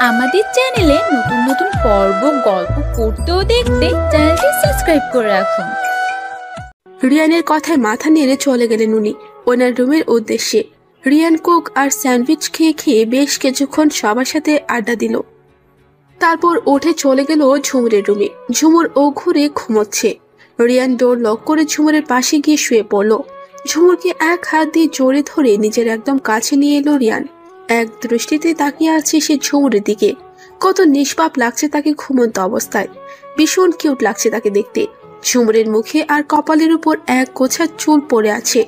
আমাদের চ্যানেলে নতুন নতুন পর্ব গল্প পড়তে ও দেখতে চ্যানেলটি সাবস্ক্রাইব করে রাখুন। রিয়ানের কথায় মাথা নেড়ে চলে গেলেন উনি ওনার রুমের উদ্দেশ্যে। রিয়ান কোক আর স্যান্ডউইচ খেয়ে খেয়ে বেশ কিছুক্ষণ সবার সাথে আড্ডা দিল। তারপর উঠে চলে গেল ঝুমুরের রুমে। ঝুমুর ও ঘুরে ঘুমোচ্ছে। রিয়ান ডোর লক করে ঝুমুরের পাশে গিয়ে শুয়ে পড়ল। ঝুমুরকে এক হাত দিয়ে জোরে ধরে নিজের একদম কাছে নিয়ে এলো রিয়ান। এক দৃষ্টিতে তাকিয়ে আছে সে ঝুমুরের দিকে। কত নিষ্পাপ লাগছে তাকে ঘুমন্ত অবস্থায়। ভীষণ কিউট লাগছে তাকে দেখতে। ঝুমুরের মুখে আর কপালের উপর এক গোছা চুল পড়ে আছে।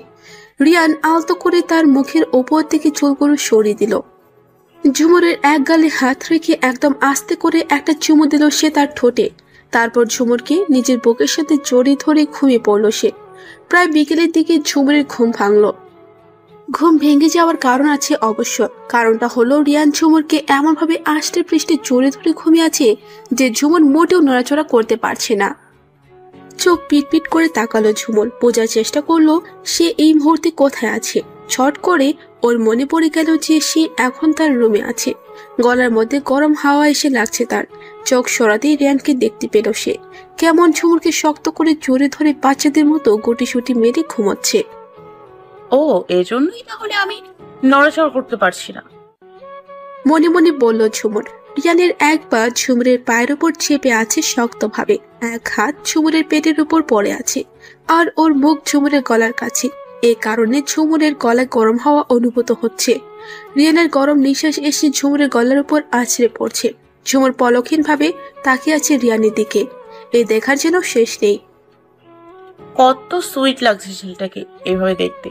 রিয়ান আলতো করে তার মুখের ওপর থেকে চুলগুলো সরিয়ে দিল। ঝুমুরের এক গালে হাত রেখে একদম আস্তে করে একটা চুমু দিল সে তার ঠোঁটে। তারপর ঝুমুরকে নিজের বুকের সাথে জড়িয়ে ধরে ঘুমিয়ে পড়ল সে। প্রায় বিকেলের দিকে ঝুমুরের ঘুম ভাঙল। ঘুম ভেঙে যাওয়ার কারণ আছে অবশ্য। কারণটা হলো রিয়ান ঝুমুরকে এমনভাবে আষ্টে পৃষ্ঠে জড়িয়ে ধরে ঘুমিয়ে আছে যে ঝুমুর মোটেও নড়াচড়া করতে পারছে না। চোখ পিটপিট করে তাকালো ঝুমুর। বোঝার চেষ্টা করলো সে এই মুহূর্তে কোথায় আছে। ছট করে ওর মনে পড়ে গেল যে সে এখন তার রুমে আছে। গলার মধ্যে গরম হাওয়া এসে লাগছে তার। চোখ সরাতেই রিয়ানকে দেখতে পেল সে। কেমন ঝুমুরকে শক্ত করে জোরে ধরে বাচ্চাদের মতো গুটিসুটি মেরে ঘুমোচ্ছে। ও, এজন্যই তাহলে আমি নড়াচড়া করতে পারছি না। মনে মনে বলল ঝুমুর। রিয়ানের এক পা ঝুমুরের পায়ের উপর চেপে আছে শক্তভাবে। এক হাত ঝুমুরের পেটের উপর পড়ে আছে আর ওর মুখ ঝুমুরের গলার কাছে। এ কারণে ঝুমুরের গলায় গরম হাওয়া অনুভূত হচ্ছে। রিয়ানের গরম নিঃশ্বাস এসে ঝুমুরের গলার উপর আছড়ে পড়ছে। ঝুমুর পলকহীন ভাবে তাকিয়ে আছে রিয়ানের দিকে। এই দেখার যেন শেষ নেই। কত সুইট লাগছে ছেলেটাকে এভাবে দেখতে।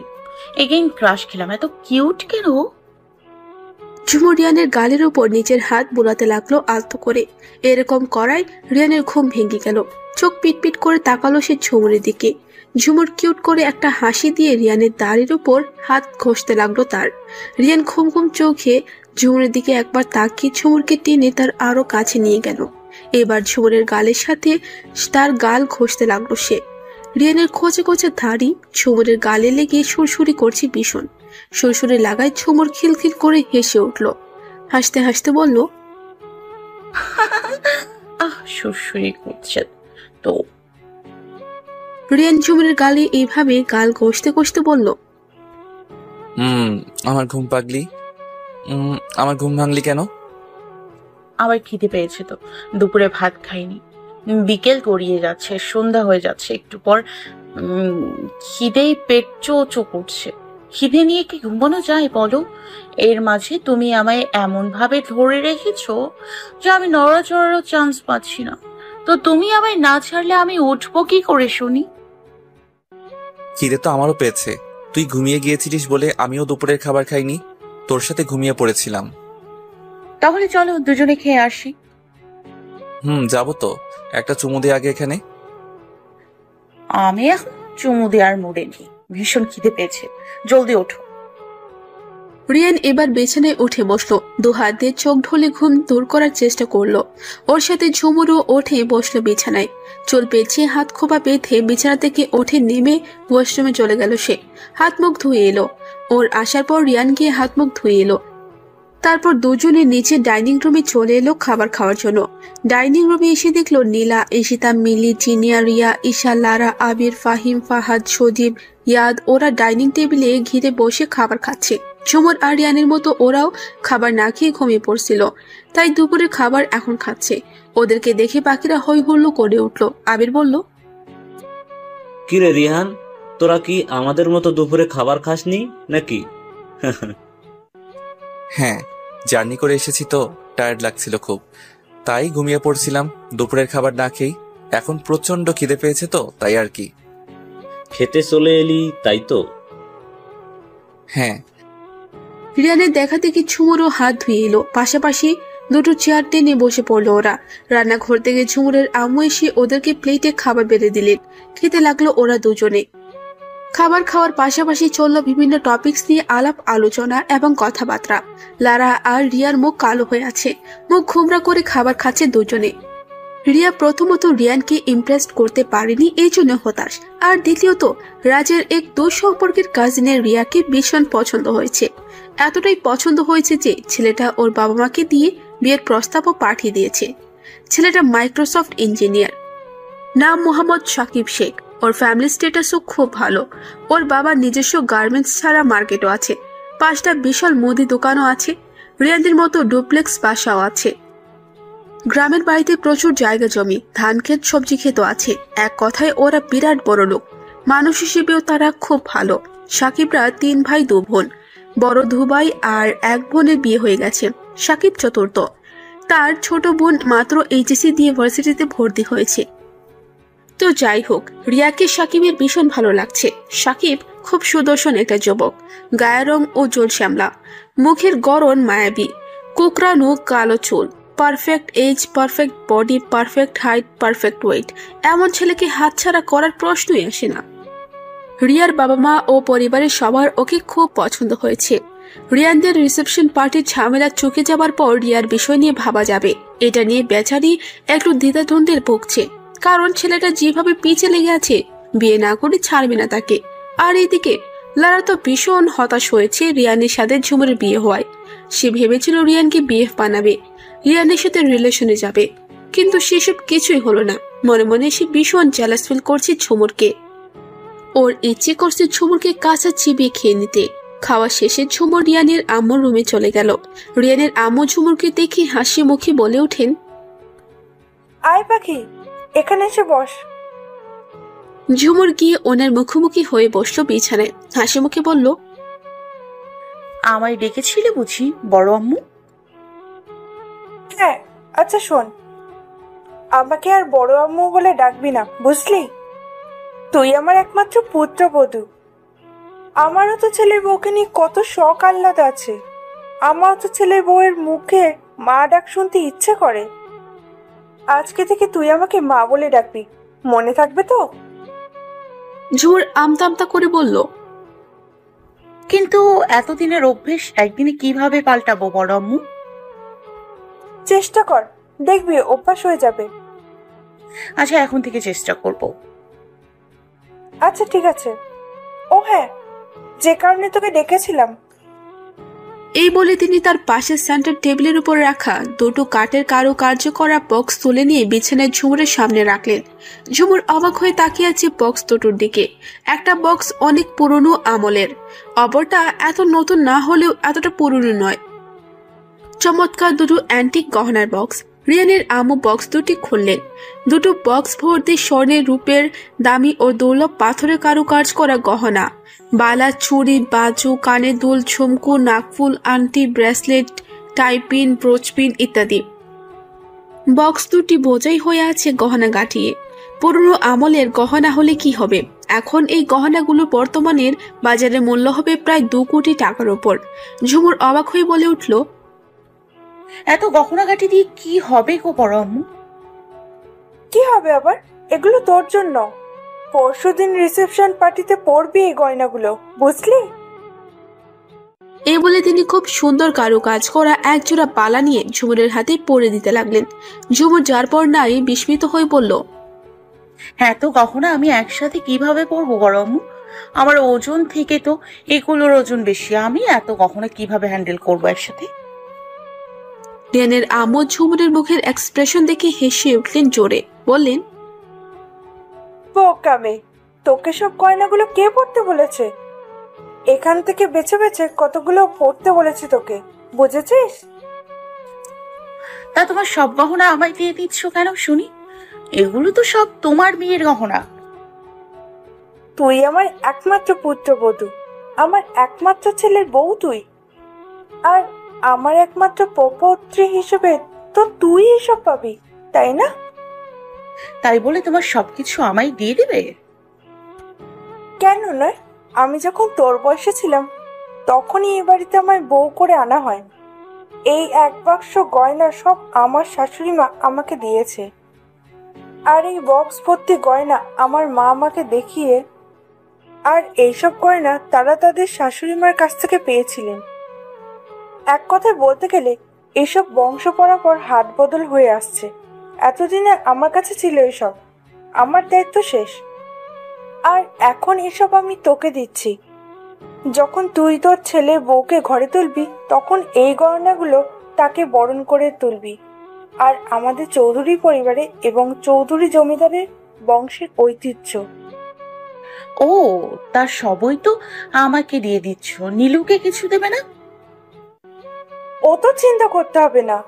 এগেইন ক্রাশ খেলাম, এত কিউট কেন? ঝুমুর রিয়ানের গালের উপর নিজের হাত বুলাতে লাগলো আলতো করে। এরকম করায় রিয়ানের ঘুম ভেঙে গেল। চোখ পিটপিট করে তাকালো সে ঝুমুরের দিকে। ঝুমুর কিউট করে একটা হাসি দিয়ে রিয়ানের দাড়ির উপর হাত ঘষতে লাগলো তার। রিয়ান ঘুম ঘুম চোখে ঝুমুরের দিকে একবার তাকিয়ে ঝুমুরকে টেনে তার আরো কাছে নিয়ে গেল। এবার ঝুমুরের গালের সাথে তার গাল ঘষতে লাগলো সে। রিয়ানের খোঁচে খোঁচে দাড়ি ঝুমুরের গালে লেগে সুরসুরি করছে ভীষণ। সুরসুরি লাগায় ঝুমুর খিলখিল করে হেসে উঠল। হাসতে হাসতে বলল, সুরসুরি করছে তো। রিয়ান ঝুমুরের গালে এইভাবে গাল ঘষতে ঘষতে বলল, আমার ঘুম পাগলি। আমার ঘুম ভাঙলি কেন? আবার খিদে পেয়েছে তো, দুপুরে ভাত খাইনি। বিকেল গড়িয়ে যাচ্ছে, সন্ধ্যা হয়ে যাচ্ছে, একটু পর খিদেই পেট চো চো করছে। খিদে নিয়ে কি ঘুমানো যায় বলো? এর মাঝে তুমি আমায় এমন ভাবে ধরে রেখেছো যে আমি নড়াচড়ারও চান্স পাচ্ছি না। তো তুমি আমায় না ছাড়লে আমি উঠবো কি করে শুনি? খিদে তো আমারও পেয়েছে। তুই ঘুমিয়ে গিয়েছিলিস বলে আমিও দুপুরের খাবার খাইনি, তোর সাথে ঘুমিয়ে পড়েছিলাম। তাহলে চলো দুজনে খেয়ে আসি। যাবো তো। একটা চুমু দে আগে এখানে। আমি এখন চুমু দেওয়ার মুডে নেই, ভীষণ খিদে পেয়েছে, জলদি ওঠো। রিয়ান এবার বিছানায় উঠে বসলো। দু হাত দিয়ে চোখ ঢলে ঘুম দূর করার চেষ্টা করলো। ওর সাথে ঝুমুরও উঠে বসলো বিছানায়। চুল পেঁচিয়ে হাত খোপা বেঁধে বিছানা থেকে উঠে নেমে ওয়াশরুমে চলে গেল সে। হাত মুখ ধুয়ে এলো। ওর আসার পর রিয়ান গিয়ে হাত মুখ ধুয়ে এলো। তারপর দুজনে নিচে ডাইনিং রুমে চলে এলো খাবার খাওয়ার জন্য। ডাইনিং রুমে এসে দেখলো নীলা, ঈশিতা, মিলি, জিনিয়া, রিয়া, ঈশা, লারা, আবির, ফাহিম, ফাহাদ, সজীব, ইয়াদ ওরা ডাইনিং টেবিলে ঘিরে বসে খাবার খাচ্ছে। ঝুমুর আর রিয়ানের মতো ওরাও খাবার না খেয়ে ঘুমিয়ে পড়ছিল। তাই দুপুরে খাবার এখন খাচ্ছে। ওদেরকে দেখে পাখিরা হই হুল্লো করে উঠলো। আবির বলল, কিরে রিহান, তোরা কি আমাদের মতো দুপুরে খাবার খাসনি নাকি? হ্যাঁ, জার্নি করে এসেছি তো টায়ার্ড লাগছিল খুব, তাই ঘুমিয়ে পড়ছিলাম দুপুরের খাবার না খেয়েই। এখন প্রচন্ড খিদে পেয়েছে তো তাই আর কি। খেতে চলে এলি তাই তো? হ্যাঁ। রিয়ানের দেখা দেখি ঝুমুরও হাত ধুয়ে এলো। পাশাপাশি দুটো চেয়ার টেনে বসে পড়লো ওরা। রান্নাঘর থেকে ঝুমুরের আম্মু এসে ওদেরকে প্লেটে খাবার বেড়ে দিলেন। খেতে লাগলো ওরা দুজনে। খাবার খাওয়ার পাশাপাশি চলল বিভিন্ন টপিকস নিয়ে আলাপ আলোচনা এবং কথাবার্তা। লারা আর রিয়ার মুখ কালো হয়ে আছে। মুখ ঘুমরা করে খাবার খাচ্ছে দুজনে। রিয়া প্রথমত রিয়ানকে ইমপ্রেস করতে পারেনি, এই জন্য হতাশ। আর দ্বিতীয়ত রাজের এক দূর সম্পর্কের কাজিনের রিয়াকে ভীষণ পছন্দ হয়েছে। এতটাই পছন্দ হয়েছে যে ছেলেটা ওর বাবা মাকে দিয়ে বিয়ের প্রস্তাবও পাঠিয়ে দিয়েছে। ছেলেটা মাইক্রোসফট ইঞ্জিনিয়ার, নাম মোহাম্মদ সাকিব শেখ। ওর ফ্যামিলি স্ট্যাটাসও খুব ভালো। ওর বাবার নিজস্ব গার্মেন্টস ছাড়া মার্কেটও আছে, 5টা বিশাল মুদি দোকানও আছে, রিয়ানদের মতো ডুপ্লেক্স বাসাও আছে। গ্রামের বাড়িতে প্রচুর জায়গা জমি, ধান ক্ষেত, সবজি ক্ষেতও আছে। এক কথায় ওরা বিরাট বড় লোক। মানুষ হিসেবেও তারা খুব ভালো। সাকিবরা 3 ভাই 2 বোন। বড় 2 ভাই আর 1 বোনের বিয়ে হয়ে গেছে। সাকিব চতুর্থ। তার ছোট বোন মাত্র এইচএসসি দিয়ে ভার্সিটিতে ভর্তি হয়েছে। তো যাই হোক, রিয়াকে সাকিবের ভীষণ ভালো লাগছে। সাকিব খুব সুদর্শন একটা যুবক, গায়ের রং উজ্জ্বল শ্যামলা, মুখের গড়ন মায়াবী, কোকড়ানো কালো চুল, perfect age, perfect body, perfect height, perfect weight. এমন ছেলেকে হাতছাড়া করার প্রশ্নই আসে না। রিয়ার বাবা মা ও পরিবারের সবার ওকে খুব পছন্দ হয়েছে। রিয়ানদের রিসেপশন পার্টির ঝামেলা চুকে যাবার পর রিয়ার বিষয় নিয়ে ভাবা যাবে। এটা নিয়ে বেচারি একটু দ্বিধাদ্বন্দ্বের ভুগছে, কারণ ছেলেটা যেভাবে পিছে লেগে আছে, বিয়ে না করে ছাড়বে না তাকে। আর এদিকে লারা তো ভীষণ হতাশ হয়েছে রিয়ানের সাথে ঝুমুরের বিয়ে হওয়ায়। সে ভেবেছিল রিয়ানকে বিয়ে বানাবে, রিয়ানের সাথে রিলেশনে যাবে, কিন্তু সেসব কিছুই হলো না। মনে মনে সে ভীষণ জেলাস ফিল করছে ঝুমুরকে। ওর ইচ্ছে করছে ঝুমুরকে কাঁচা চিবিয়ে খেয়ে নিতে। খাওয়া শেষে ঝুমুর রিয়ানের আম্মুর রুমে চলে গেল। রিয়ানের আম্মু ঝুমুরকে দেখে হাসি মুখে বলে ওঠেন, আয় পাখি, এখানে এসে বস। ঝুমুর গিয়ে ওনার মুখোমুখি হয়ে বসলো বিছানায়। হাসি মুখে বলল, আমায় ডেকেছিলে বুঝি বড় আম্মু? হ্যাঁ, আচ্ছা শোন, আমাকে আর বড় আম্মু বলে ডাকবি না, বুঝলি? তুই আমার একমাত্র পুত্রবধূ। আমারও তো ছেলের বউকে নিয়ে কত শখ আহ্লাদ আছে। আমারও তো ছেলের বউয়ের মুখে মা ডাক শুনতে ইচ্ছে করে। আজকে থেকে তুই আমাকে মা বলে ডাকবি, মনে থাকবে তো? ঝুমুর আমতা আমতা করে বলল, কিন্তু এতদিনের অভ্যেস একদিনে কিভাবে পাল্টাবো বড় আম্মু? চেষ্টা কর, দেখবি অভ্যাস হয়ে যাবে। আচ্ছা, এখন থেকে চেষ্টা করব। আচ্ছা ঠিক আছে। ও হ্যাঁ, যে কারণে তোকে ডেকেছিলাম। এই বলে তিনি তার পাশের সেন্টার টেবিলের উপর রাখা 2টো কাঠের কারুকার্য করা বক্স তুলে নিয়ে বিছানায় ঝুমুরের সামনে রাখলেন। ঝুমুর অবাক হয়ে তাকিয়ে আছে বক্স দুটোর দিকে। একটা বক্স অনেক পুরনো আমলের, অপরটা এত নতুন না হলেও এতটা পুরনো নয়। চমৎকার 2টো অ্যান্টিক গহনার বক্স। রিয়ানের আম্মু বক্স দুটি খুললেন। 2টো বক্স ভর্তি স্বর্ণের, রূপের, দামি ও দুর্লভ পাথরের কারুকাজ করা গহনা, বালা, চুড়ি, বাজু, কানের দুল, ঝুমকু, নাকফুল, আংটি, ব্রেসলেট, টাইপিন, ব্রোচপিন ইত্যাদি। বক্স দুটি বোঝাই হয়ে আছে গহনা গাঁঠিয়ে। পুরনো আমলের গহনা হলে কি হবে, এখন এই গহনাগুলো বর্তমানের বাজারে মূল্য হবে প্রায় 2 কোটি টাকার উপর। ঝুমুর অবাক হয়ে বলে উঠল, এত গহনাগাটি দিয়ে কি হবে গো বড় আম্মু? কি হবে আবার? এগুলো তোর জন্য। পরশুদিন রিসেপশন পার্টিতে পরবি এই গয়নাগুলো, বুঝলি? এই বলে তিনি খুব সুন্দর কারুকাজ করা একজোড়া বালা নিয়ে ঝুমুরের হাতে পরে দিতে লাগলেন। ঝুমুর যার পর নাই বিস্মিত হয়ে বলল, হ্যাঁ, তো গহনা আমি একসাথে কিভাবে পরবো বড় আম্মু? আমার ওজন থেকে তো এগুলোর ওজন বেশি। আমি এত গহনা কিভাবে হ্যান্ডেল করবো একসাথে? রিয়ানের আম্মু ঝুমুরের মুখের এক্সপ্রেশন দেখে হেসে উঠলেন জোরে, বললেন, বোকামে, তোকে সব গয়নাগুলো কে পরতে বলেছে? এখান থেকে বেছে বেছে কতগুলো পরতে বলেছে তোকে, বুঝেছিস? তা তোমার সব গহনা আমায় দিয়ে দিচ্ছ কেন শুনি? এগুলো তো সব তোমার মেয়ের গহনা। তুই আমার একমাত্র পুত্রবধূ, আমার একমাত্র ছেলের বউ তুই, আর আমার একমাত্র পৌত্রী হিসেবে তো তুই এসব পাবি, তাই না? তাই বলে তোমার সবকিছু আমায় দিয়ে দেবে? কেন নয়? আমি যখন তোর বয়সে ছিলাম তখনই এই বাড়িতে আমায় বউ করে আনা হয়। এই 1 বাক্স গয়না সব আমার শাশুড়ি মা আমাকে দিয়েছে, আর এই বক্স ভর্তি গয়না আমার মা আমাকে দেখিয়ে, আর এইসব গয়না তারা তাদের শাশুড়ি মায়ের কাছ থেকে পেয়েছিলেন। এক কথায় বলতে গেলে এসব বংশ পরাপর হাত বদল হয়ে আসছে। এতদিনে আমার কাছে ছিল এসব, আমার দায়িত্ব শেষ, আর এখন এসব আমি তোকে দিচ্ছি। যখন তুই তোর ছেলের বউকে ঘরে তুলবি তখন এই গয়নাগুলো তাকে বরণ করে তুলবি। আর আমাদের চৌধুরী পরিবারে এবং চৌধুরী জমিদারের বংশের ঐতিহ্য। ও, তার সবই তো আমাকে দিয়ে দিচ্ছ, নীলুকে কিছু দেবে না? ও তো চিন্তা করতে হবে না,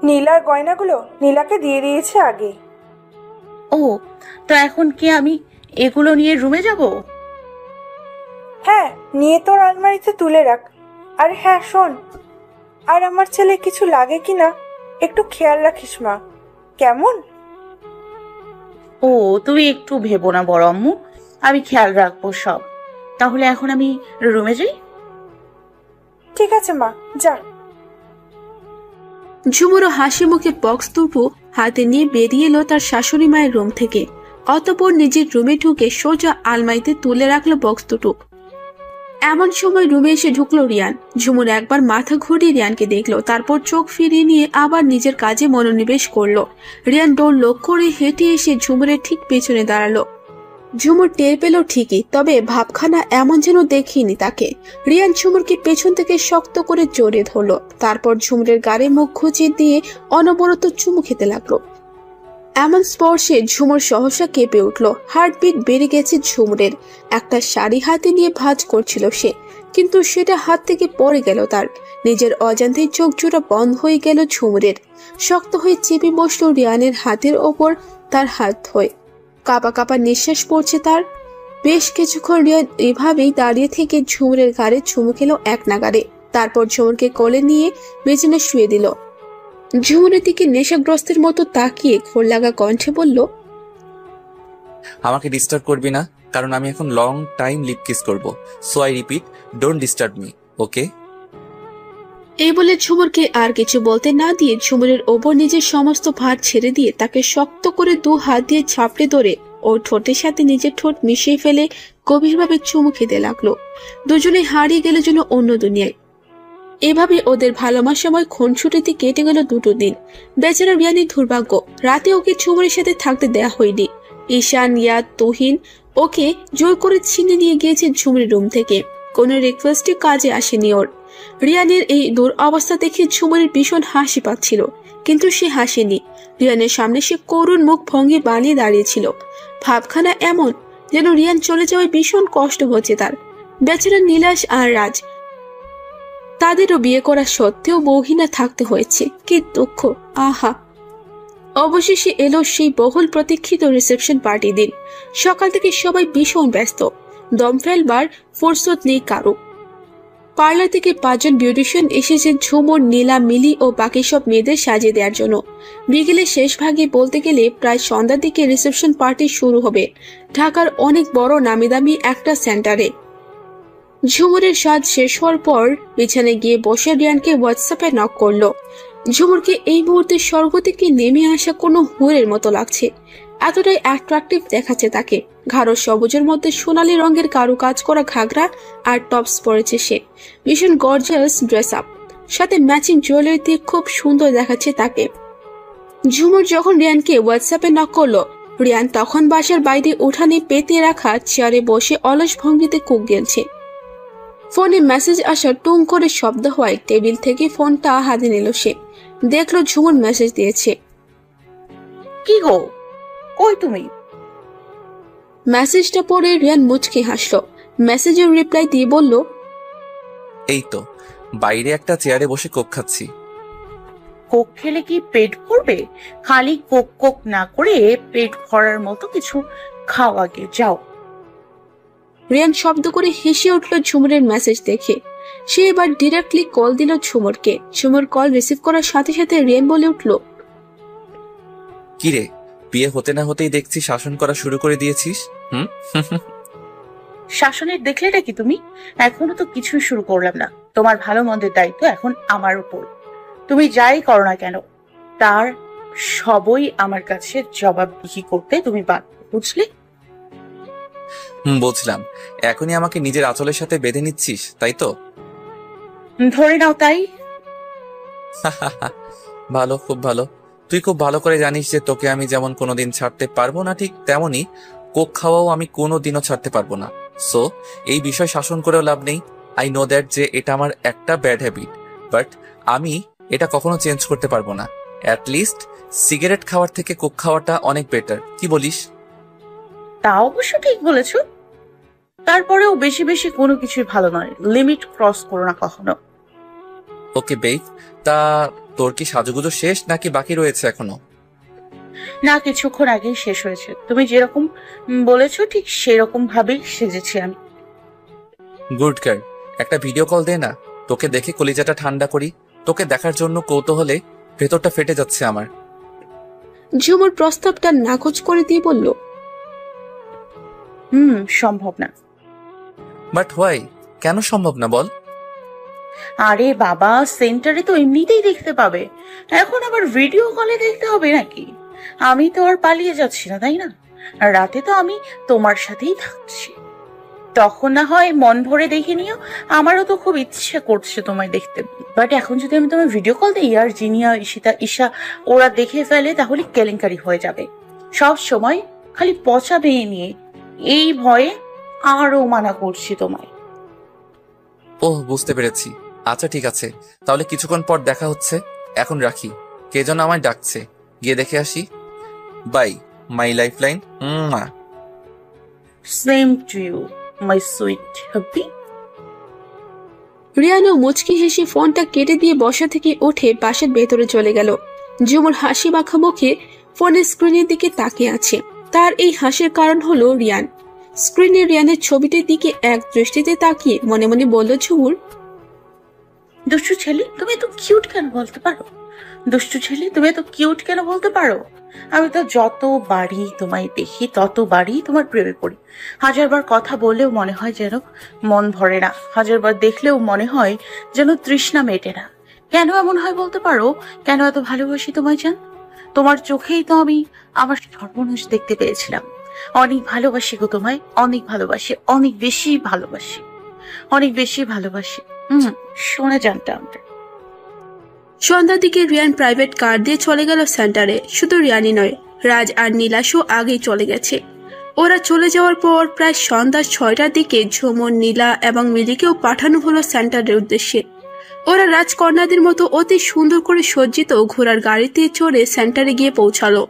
নীলার গয়নাগুলো নীলাকে দিয়ে দিয়েছে আগে। ও, তো এখন কি আমি এগুলো নিয়ে রুমে যাব? হ্যাঁ, নিয়ে তোর আলমারিতে তুলে রাখ। আর হ্যাঁ শোন, আর আমার ছেলে কিছু লাগে কিনা একটু খেয়াল রাখিস মা, কেমন? ও, তুমি একটু ভেবো না বড় আম্মু, আমি খেয়াল রাখবো সব। তাহলে এখন আমি রুমে যাই। ঠিক আছে মা, যা। ঝুমুরও হাসি মুখে বক্স দুটো হাতে নিয়ে বেরিয়ে এলো তার শাশুড়ি মায়ের রুম থেকে। অতঃপর নিজের রুমে ঢুকে সোজা আলমারিতে তুলে রাখলো বক্স দুটো। এমন সময় রুমে এসে ঢুকলো রিয়ান। ঝুমুর একবার মাথা ঘুরিয়ে রিয়ানকে দেখলো, তারপর চোখ ফিরিয়ে নিয়ে আবার নিজের কাজে মনোনিবেশ করলো। রিয়ান ডোর লক করে হেঁটে এসে ঝুমুরের ঠিক পেছনে দাঁড়ালো। ঝুমুর টের পেল ঠিকই, তবে ভাবখানা এমন যেন দেখিনি তাকে। রিয়ান ঝুমুরকে পেছন থেকে শক্ত করে জড়িয়ে ধরলো, তারপর ঝুমুরের গাড়ি মুখ খুঁচিয়ে দিয়ে অনবরত চুমু খেতে লাগলো। এমন স্পর্শে ঝুমুর সহসা কেঁপে উঠল। হার্টবিট বেড়ে গেছে ঝুমুরের। একটা শাড়ি হাতে নিয়ে ভাঁজ করছিল সে, কিন্তু সেটা হাত থেকে পড়ে গেল তার। নিজের অজান্তেই চোখ জোড়া বন্ধ হয়ে গেল ঝুমুরের। শক্ত হয়ে চেপে বসলো রিয়ানের হাতের ওপর তার হাত হয়ে। কাঁপা কাঁপা নিঃশ্বাস পড়ছে তার। বেশ কিছুক্ষণ রিয়ান এভাবেই দাঁড়িয়ে থেকে ঝুমুরের ঘাড়ে চুমু খেলো এক নাগাড়ে। তারপর ঝুমুরকে কোলে নিয়ে বিছানায় শুয়ে দিল। ঝুমুরের দিকে নেশাগ্রস্তের মতো তাকিয়ে ঘোর লাগা কণ্ঠে বলল, আমাকে ডিস্টার্ব করবি না, কারণ আমি এখন লং টাইম লিপ কিস করবো। So I repeat, don't disturb me, okay? এই বলে ঝুমুরকে আর কিছু বলতে না দিয়ে ঝুমুরের ওপর নিজের সমস্ত ভার ছেড়ে দিয়ে তাকে শক্ত করে দু হাত দিয়ে ঝাপড়ে ধরে ওর ঠোঁটের সাথে নিজের ঠোঁট মিশিয়ে ফেলে গভীরভাবে চুমু খেতে লাগলো। দুজনে হারিয়ে গেল যেন অন্য দুনিয়ায়। এভাবে ওদের ভালোবাসার সময় খুনছুটিতে কেটে গেল দুটো দিন। বেচারা রিয়ানের দুর্ভাগ্য, রাতে ওকে ঝুমুরের সাথে থাকতে দেয়া হয়নি। ঈশান, ইয়াদ, তুহিন ওকে জোর করে ছিনে নিয়ে গিয়েছে ঝুমুরের রুম থেকে। কোনো রিকোয়েস্টে কাজে আসেনি ওর। রিয়ানের এই দূর অবস্থা দেখে ঝুমুরের ভীষণ হাসি পাচ্ছিল, কিন্তু সে হাসেনি। রিয়ানের সামনে সে করুণ মুখ ভঙ্গি বানিয়ে দাঁড়িয়েছিল। ভাবখানা এমন যেন রিয়ান চলে যাওয়ায় ভীষণ কষ্ট হচ্ছে তার। বেচারা নীলাশ আর রাজ, তাদেরও বিয়ে করা সত্ত্বেও বউহীনা থাকতে হয়েছে। কি দুঃখ, আহা। অবশেষে এলো সেই বহুল প্রতীক্ষিত রিসেপশন পার্টি দিন। সকাল থেকে সবাই ভীষণ ব্যস্ত, দম ফেলবার ফুরসত নেই কারো। পার্লার থেকে 5 জন বিউটিশিয়ান এসেছে ঝুমুর, নীলা, মিলি ও বাকি সব মেয়েদের সাজিয়ে দেওয়ার জন্য। বিকেলের শেষ ভাগে বলতে গেলে প্রায় সন্ধ্যার দিকে রিসেপশন পার্টি শুরু হবে ঢাকার অনেক বড় নামি দামি একটা সেন্টারে। ঝুমুরের সাজ শেষ হওয়ার পর বিছানায় গিয়ে বসে রিয়ানকে হোয়াটসঅ্যাপে নক করলো। ঝুমুরকে এই মুহূর্তে স্বর্গ থেকে নেমে আসা কোনো হুরের মতো লাগছে। এতটাই অ্যাট্রাকটিভ দেখাচ্ছে তাকে। গাঢ় সবুজের মধ্যে সোনালী রঙের কারু কাজ করা ঘাগরা আর টপস পরেছে সে। ভীষণ গর্জিয়াস ড্রেস আপ, সাথে ম্যাচিং জুয়েলারি দিয়ে খুব সুন্দর দেখাচ্ছে তাকে। ঝুমুর যখন রিয়ানকে হোয়াটসঅ্যাপে নক করলো, রিয়ান তখন বাসার বাইরে উঠানে পেতে রাখা চেয়ারে বসে অলস ভঙ্গিতে কুক গেলছে। ফোনে মেসেজ আসা টুং করে শব্দ হয়। টেবিল থেকে ফোনটা হাতে নিল সে। দেখলো ঝুমুর মেসেজ দিয়েছে। কি গো, কই তুমি? মেসেজটা পড়ে রিয়ান মুচকে হাসলো। মেসেজের রিপ্লাই দিয়ে বলল, এই তো বাইরে একটা চেয়ারে বসে কোক খাচ্ছি। কোক খেলে কি পেট ভরবে? খালি কোক কোক না করে পেট ভরার মতো কিছু খাও আগে, যাও। রিয়ান শব্দ করে হেসে উঠল ঝুমুরের মেসেজ দেখে। সে এবার ডিরেক্টলি কল দিল ঝুমুরকে। ঝুমুর কল রিসিভ করার সাথে সাথে রিয়ান বলে উঠল, কিরে, বিয়ে হতে না হতেই দেখছি শাসন করা শুরু করে দিয়েছিস। শাসনের দেখলেটা কি তুমি? এখনো তো কিছুই শুরু করলাম না। তোমার ভালো মন্দের দায়িত্ব এখন আমার উপর। তুমি যাই করো না কেন, তার সবই আমার কাছে জবাবদিহি করতে তুমি বাধ্য, বুঝলে? বুঝলাম। এখনই আমাকে নিজের আঁচলের সাথে বেঁধে নিচ্ছিস, তাই তো? ধরে নাও তাই। ভালো, খুব ভালো। তুই খুব ভালো করে জানিস যে তোকে আমি যেমন কোনোদিন ছাড়তে পারবো না, ঠিক তেমনই কোক খাওয়াও আমি কোনোদিনও ছাড়তে পারবো না। সো এই বিষয় শাসন করেও লাভ নেই। আই নো দ্যাট যে এটা আমার একটা ব্যাড হ্যাবিট, বাট আমি এটা কখনো চেঞ্জ করতে পারবো না। অ্যাটলিস্ট সিগারেট খাওয়ার থেকে কোক খাওয়াটা অনেক বেটার, কি বলিস? তা অবশ্য ঠিক বলেছো। তারপরেও বেশি বেশি কোনো কিছুই ভালো নয়, লিমিট ক্রস করো না কখনো। ওকে বেব, তা তোর কি সাজুগুজো শেষ নাকি বাকি রয়েছে এখনো? না, কিছুক্ষণ আগেই শেষ হয়েছে। তুমি যেরকম বলেছো ঠিক সেরকম ভাবেই সেজেছি আমি। গুড গার্ল, একটা ভিডিও কল দে না, তোকে দেখে কলিজাটা ঠান্ডা করি। তোকে দেখার জন্য কৌতূহলে ভেতরটা ফেটে যাচ্ছে আমার। ঝুমুর প্রস্তাবটা নাকচ করে দিয়ে বলল, সম্ভব না। But why? কেন সম্ভব না বল? আরে বাবা, সেন্টারে তো এমনিতেই দেখতে পাবে, এখন আবার ভিডিও কলে দেখতে হবে নাকি? আমি তো আর পালিয়ে যাচ্ছি না, তাই না? রাতে তো আমি তোমার সাথেই থাকছি, তখন না হয় মন ভরে দেখে নিও। আমারও তো খুব ইচ্ছে করছে তোমায় দেখতে, বাট এখন যদি আমি তোমার ভিডিও কল দিই আর জিনিয়া, ঈশিতা, ঈশা ওরা দেখে ফেলে তাহলে কেলেঙ্কারি হয়ে যাবে। সব সময় খালি পচা মেয়ে নিয়ে, এই ভয়ে আরো মানা করছি তোমায়। ওহ, বুঝতে পেরেছি। আচ্ছা ঠিক আছে, তাহলে কিছুক্ষণ পর দেখা হচ্ছে। এখন রাখি, কে যেন আমায় ডাকছে, গিয়ে দেখে আসি। Bye my lifeline. Same to you my sweet hubby. রিয়ানও মুচকি হেসে ফোনটা কেটে দিয়ে বসা থেকে উঠে বাসার ভেতরে চলে গেল। ঝুমুর হাসি মাখা মুখে ফোনের স্ক্রিনের দিকে তাকিয়ে আছে। তার এই হাসির কারণ হলো রিয়ান। স্ক্রিনে রিয়ানের ছবিটির দিকে এক দৃষ্টিতে তাকিয়ে মনে মনে বলল ঝুমুর, দুষ্টু ছেলে, তুমি এত কিউট কেন বলতে পারো? দুষ্টু ছেলে, তুমি এত কিউট কেন বলতে পারো? আমি তো যতবারই তোমায় দেখি ততবারই তোমার প্রেমে পড়ি। হাজারবার কথা বললেও মনে হয় যেন মন ভরে না, হাজারবার দেখলেও মনে হয় যেন তৃষ্ণা মেটে না। কেন এমন হয় বলতে পারো? কেন এত ভালোবাসি তোমায় জান? তোমার চোখেই তো আমি আমার সর্বনাশ দেখতে পেয়েছিলাম। অনেক ভালোবাসি গো তোমায়, অনেক ভালোবাসি, অনেক বেশি ভালোবাসি, অনেক বেশি ভালোবাসি। শোনা জানটা আমরা। সন্ধ্যার দিকে রিয়ান প্রাইভেট কার দিয়ে চলে গেল সেন্টারে। শুধু রিয়ানই নয়, রাজ আর নীলাশও আগেই চলে গেছে। ওরা চলে যাওয়ার পর প্রায় সন্ধ্যা 6টার দিকে ঝুমুর, নীলা এবং মিলিকেও পাঠানো হলো সেন্টারের উদ্দেশ্যে। ওরা রাজকন্যাদের মতো অতি সুন্দর করে সজ্জিত ঘোড়ার গাড়িতে চড়ে সেন্টারে গিয়ে পৌঁছালো।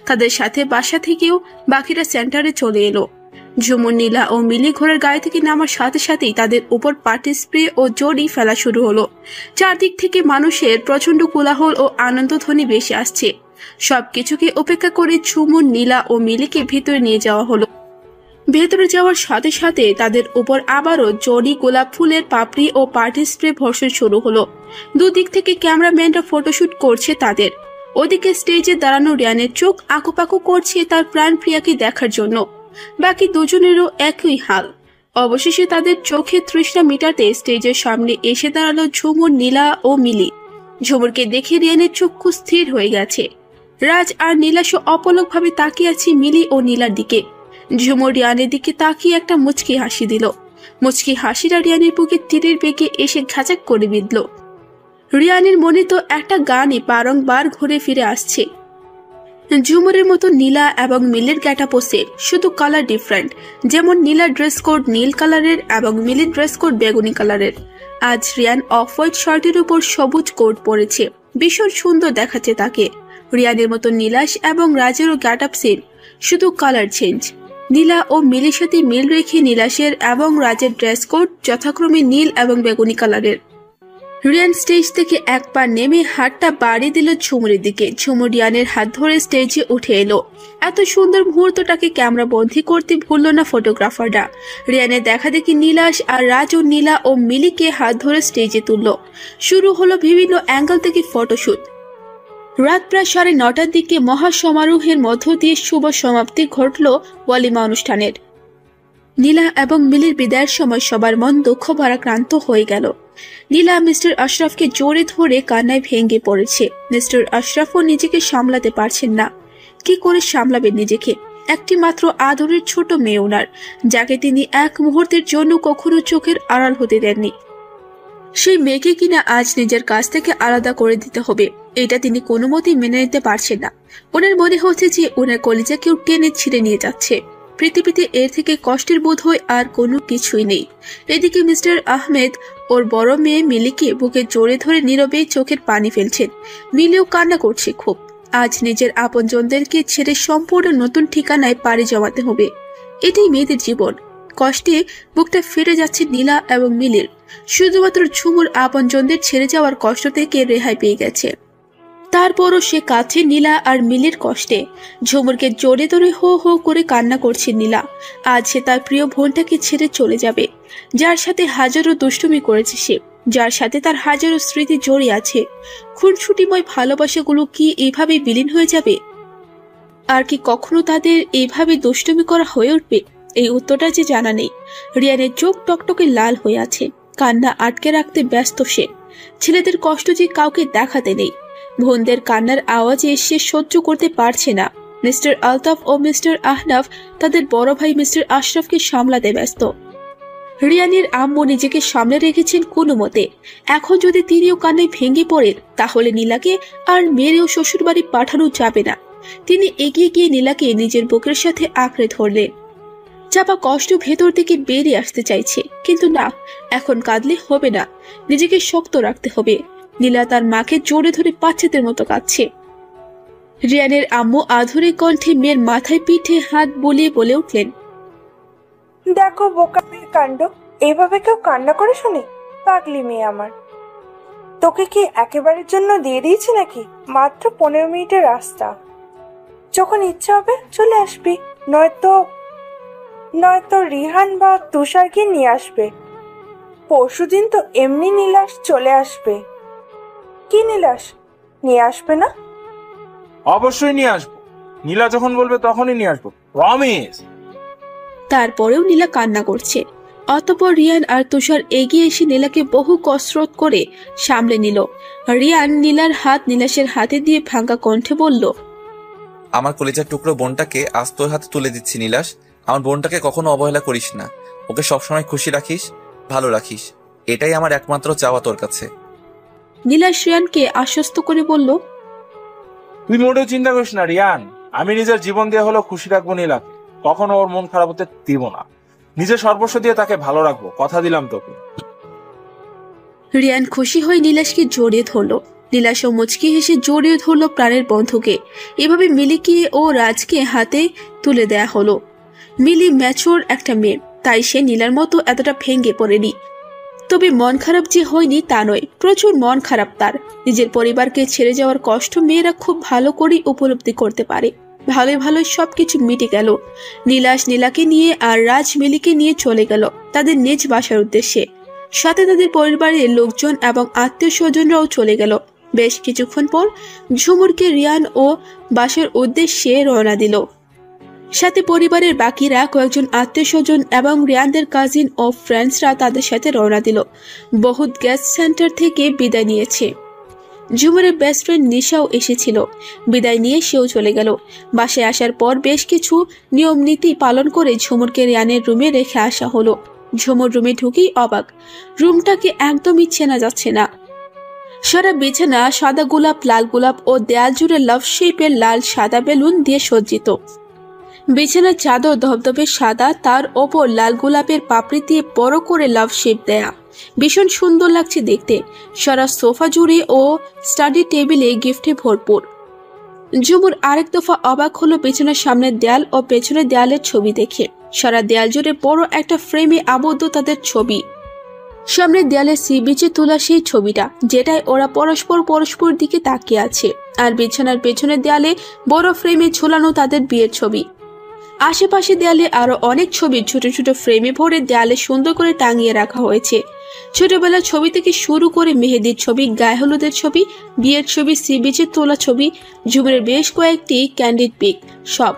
তাদের সাথে বাসা থেকেও বাকিরা সেন্টারে চলে এলো। ঝুমুর, নীলা ও মিলি ঘোড়ার গাড়ি থেকে নামার সাথে সাথেই তাদের উপর পার্টি স্প্রে ও জড়ি ফেলা শুরু হলো। চারদিক থেকে মানুষের প্রচন্ড কোলাহল ও আনন্দধ্বনি ভেসে আসছে। সবকিছুকে উপেক্ষা করে ঝুমুর, নীলা ও মিলিকে ভেতরে নিয়ে যাওয়া হলো। ভেতরে যাওয়ার সাথে সাথে তাদের উপর আবারও জড়ি, গোলাপ ফুলের পাপড়ি ও পার্টি স্প্রে বর্ষণ শুরু হলো। দুদিক থেকে ক্যামেরাম্যানরা ফটোশুট করছে তাদের। ওদিকে স্টেজে দাঁড়ানো রিয়ানের চোখ আঁকুপাকু করছে তার প্রাণ প্রিয়াকে দেখার জন্য। বাকি দুজনেরও একই হাল। অবশেষে তাদের চোখে তৃষ্ণা মিটাতে স্টেজের সামনে এসে দাঁড়ালো ঝুমুর, নীলা ও মিলি। ঝুমুরকে দেখে রিয়ানের চক্ষু স্থির হয়ে গেছে। রাজ আর নীলাশও অপলকভাবে তাকিয়ে আছে মিলি ও নীলার দিকে। ঝুমুর রিয়ানের দিকে তাকিয়ে একটা মুচকি হাসি দিল। মুচকি হাসিটা রিয়ানের বুকে তীরের বেগে এসে ঘাচাক করে বিঁধল। রিয়ানের মনে তো একটা গানই বারংবার ঘুরে ফিরে আসছে। ঝুমুরের মতো নীলা এবং মিলির গেটআপ সেম, শুধু কালার ডিফারেন্ট। যেমন নীলার ড্রেস কোড নীল কালারের এবং মিলির ড্রেস কোড বেগুনি কালারের। আজ রিয়ান অফ হোয়াইট শার্টের উপর সবুজ কোট পরেছে, ভীষণ সুন্দর দেখাচ্ছে তাকে। রিয়ানের মতো নীলাশ এবং রাজেরও গেটআপ সেম, শুধু কালার চেঞ্জ। নীলা ও মিলির সাথে মিল রেখে নীলাশের এবং রাজের ড্রেস কোড যথাক্রমে নীল এবং বেগুনি কালারের। রিয়ান স্টেজ থেকে এক পা নেমে হাতটা বাড়িয়ে দিল ঝুমুরের দিকে। ঝুমুর রিয়ানের হাত ধরে স্টেজে উঠে এলো। এত সুন্দর মুহূর্তটাকে ক্যামেরা বন্দী করতে ভুলল না ফটোগ্রাফাররা। রিয়ানের দেখা দেখি নীলাশ আর রাজ ও নীলা ও মিলিকে হাত ধরে স্টেজে তুলল। শুরু হলো বিভিন্ন অ্যাঙ্গেল থেকে ফটোশুট। রাত প্রায় 9:30টার দিকে মহা সমারোহের মধ্য দিয়ে শুভ সমাপ্তি ঘটল ওয়ালিমা অনুষ্ঠানের। নীলা এবং মিলির বিদায়ের সময় সবার মন দুঃখ ভারাক্রান্ত হয়ে গেল। নীলা মিস্টার আশরাফকে জোরে ধরে কান্নায় ভেঙে পড়েছে। মিস্টার আশরাফও নিজেকে সামলাতে পারছেন না। কি করে সামলাবেন নিজেকে? একটি মাত্র আদরের ছোট মেয়ে ওনার, যাকে তিনি এক মুহূর্তের জন্য কখনো চোখের আড়াল হতে দেননি। সেই মেয়েকে কিনা আজ নিজের কাছ থেকে আলাদা করে দিতে হবে, এটা তিনি কোনো মতেই মেনে নিতে পারছেন না। ওনার মনে হচ্ছে যে ওনার কলিজা কেউ টেনে ছিঁড়ে নিয়ে যাচ্ছে। পৃথিবীতে এর থেকে কষ্টের বোধ হয় আর কোনো কিছুই নেই। এদিকে মিস্টার আহমেদ ওর বড় মেয়ে মিলিকে বুকে জড়ে ধরে নীরবে চোখের পানি ফেলছেন। মিলিও কান্না করছে খুব। আজ নিজের আপনজনদেরকে ছেড়ে সম্পূর্ণ নতুন ঠিকানায় পাড়ি জমাতে হবে। এটাই মেয়েদের জীবন। কষ্টে বুকটা ফেটে যাচ্ছে নীলা এবং মিলির। শুধুমাত্র ঝুমুর আপনজনদের ছেড়ে যাওয়ার কষ্ট থেকে রেহাই পেয়ে গেছে। তারপরও সে কাছে নীলা আর মিলির কষ্টে। ঝুমুরকে জড়ে ধরে হো হো করে কান্না করছে নীলা। আজ সে তার প্রিয় বোনটাকে ছেড়ে চলে যাবে, যার সাথে হাজারো দুষ্টুমি করেছে সে, যার সাথে তার হাজারো স্মৃতি জড়িয়ে আছে। খুনসুটিময় ভালোবাসাগুলো কি এইভাবে বিলীন হয়ে যাবে? আর কি কখনো তাদের এইভাবে দুষ্টুমি করা হয়ে উঠবে? এই উত্তরটা যে জানা নেই। রিয়ানের চোখ টকটকে লাল হয়ে আছে। কান্না আটকে রাখতে ব্যস্ত সে। ছেলেদের কষ্ট যে কাউকে দেখাতে নেই। বোনদের কান্নার আওয়াজে সে সহ্য করতে পারছে না। মিস্টার আলতাফ ও মিস্টার আহনাফ তাদের বড় ভাই মিস্টার আশরাফকে সামলাতে ব্যস্ত। রিয়ানের আম্মু নিজেকে সামলে রেখেছেন কোনো মতে। এখন যদি তিনিও কান্নায় ভেঙে পড়েন তাহলে নীলাকে আর মেয়েরেও শ্বশুরবাড়ি পাঠানো যাবে না। তিনি এগিয়ে গিয়ে নীলাকে নিজের বুকের সাথে আঁকড়ে ধরলেন। চাপা কষ্ট ভেতর থেকে বেরিয়ে আসতে চাইছে, কিন্তু না, এখন কাঁদলে হবে না, নিজেকে শক্ত রাখতে হবে। নীলা তার মাকে জোরে ধরে বাচ্চাদের মতো কাঁদছে। রিয়ানের আম্মু আধুনিক কণ্ঠে মেয়ের মাথায় পিঠে হাত বুলিয়ে বলে উঠলেন, দেখো বোকা মেয়ের কাণ্ড, এইভাবে কেউ কান্না করে শুনি? পাগলি মেয়ে আমার। তোকে কি একেবারের জন্য দিয়ে দিয়েছি নাকি? মাত্র 15 মিনিটের রাস্তা। যখন ইচ্ছা হবে চলে আসবি, নয়তো রিহান বা তুষারকে নিয়ে আসবে। পরশুদিন তো এমনি নীলাস চলে আসবে। কি নীলাস নিয়ে আসবে না? অবশ্যই নিয়ে আসবো। নীলা যখন বলবে তখনই নিয়ে আসবো, প্রমিস। তারপরেও নীলা কান্না করছে। অতঃপর রিয়ান আর তুষার এগিয়ে এসে নীলাকে বহু কসরত করে সামলে নিল। রিয়ান নীলার হাত নীলাসের হাতে দিয়ে ভাঙ্গা কণ্ঠে বলল, আমার কলিজার টুকরো বোনটাকে আজ তোর হাতে তুলে দিচ্ছি নীলাস। আমার বোনটাকে কখনো অবহেলা করিস না। ওকে সবসময় খুশি রাখিস, ভালো রাখিস। এটাই আমার একমাত্র চাওয়া তোর কাছে। নীলাস রিয়ানকে আশ্বস্ত করে বলল, তুই মোটেও চিন্তা করিস না রিয়ান, আমি নিজের জীবন দিয়ে হলো খুশি রাখবো নীলাকে। কখনো ওর মন খারাপ হতে দিব না। নিজের সর্বস্ব দিয়ে তাকে ভালো রাখবো, কথা দিলাম তোকে। রিয়ান খুশি হয়ে নীলাসকে জড়িয়ে ধরল। নীলাসও মুচকি হেসে জড়িয়ে ধরল প্রাণের বন্ধুকে। এভাবে মিলিকে ও রাজকে হাতে তুলে দেয়া হলো। মিলি ম্যাচোর একটা মেয়ে, তাই সে নীলার মতো এতটা ভেঙে পড়েনি। তবে মন খারাপ যে হয়নি তা নয়, প্রচুর মন খারাপ তার। নিজের পরিবারকে ছেড়ে যাওয়ার কষ্ট মেয়েরা খুব ভালো করে উপলব্ধি করতে পারে। ভালোই ভালোই সবকিছু মিটে গেল। নীলাস নীলাকে নিয়ে আর রাজ মিলিকে নিয়ে চলে গেল তাদের নিজ বাসার উদ্দেশ্যে। সাথে তাদের পরিবারের লোকজন এবং আত্মীয় স্বজনরাও চলে গেল। বেশ কিছুক্ষণ পর ঝুমুরকে রিয়ান ও বাসার উদ্দেশ্যে রওনা দিল। সাথে পরিবারের বাকিরা, কয়েকজন আত্মীয় স্বজন এবং রিয়ানদের কাজিন ও ফ্রেন্ডসরা তাদের সাথে রওনা দিল। বহুত গ্যাস সেন্টার থেকে বিদায় নিয়েছে। ঝুমুরের বেস্ট ফ্রেন্ড নিশাও এসেছিল। বিদায় নিয়ে সেও চলে গেল। বাসায় আসার পর বেশ কিছু নিয়ম নীতি পালন করে ঝুমুরকে রিয়ানের রুমে রেখে আসা হলো। ঝুমুর রুমে ঢুকেই অবাক, রুমটাকে একদমই চেনা যাচ্ছে না। সারা বিছানা সাদা গোলাপ, লাল গোলাপ ও দেয়াল জুড়ে লাভ শেপের লাল সাদা বেলুন দিয়ে সজ্জিত। বিছানার চাদর ধবধবে সাদা, তার ওপর লাল গোলাপের পাপড়ি দিয়ে বড় করে লাভ শেপ দেয়া। ভীষণ সুন্দর লাগছে দেখতে। সারা সোফা জুড়ে ও স্টাডি টেবিলে গিফটে ভরপুর। ঝুমুর আরেক দফা অবাক হলো পেছনের সামনের দেয়াল ও পেছনের দেয়ালের ছবি দেখে। সারা দেয়াল জুড়ে বড় একটা ফ্রেমে আবদ্ধ তাদের ছবি। সামনের দেয়ালে সি বিচে তোলা সেই ছবিটা, যেটায় ওরা পরস্পর দিকে তাকিয়ে আছে। আর বিছানার পেছনের দেয়ালে বড় ফ্রেমে ঝোলানো তাদের বিয়ের ছবি। আশেপাশে দেয়ালে আরো অনেক ছবি ছোট ছোট ফ্রেমে ভরে দেয়ালে সুন্দর করে টাঙিয়ে রাখা হয়েছে। ছোটবেলার ছবি থেকে শুরু করে মেহেদির ছবি, গায়ে হলুদের ছবি, বিয়ের ছবি, সি বিচে তোলা ছবি, ঝুমুরের বেশ কয়েকটি ক্যান্ডিড পিক, সব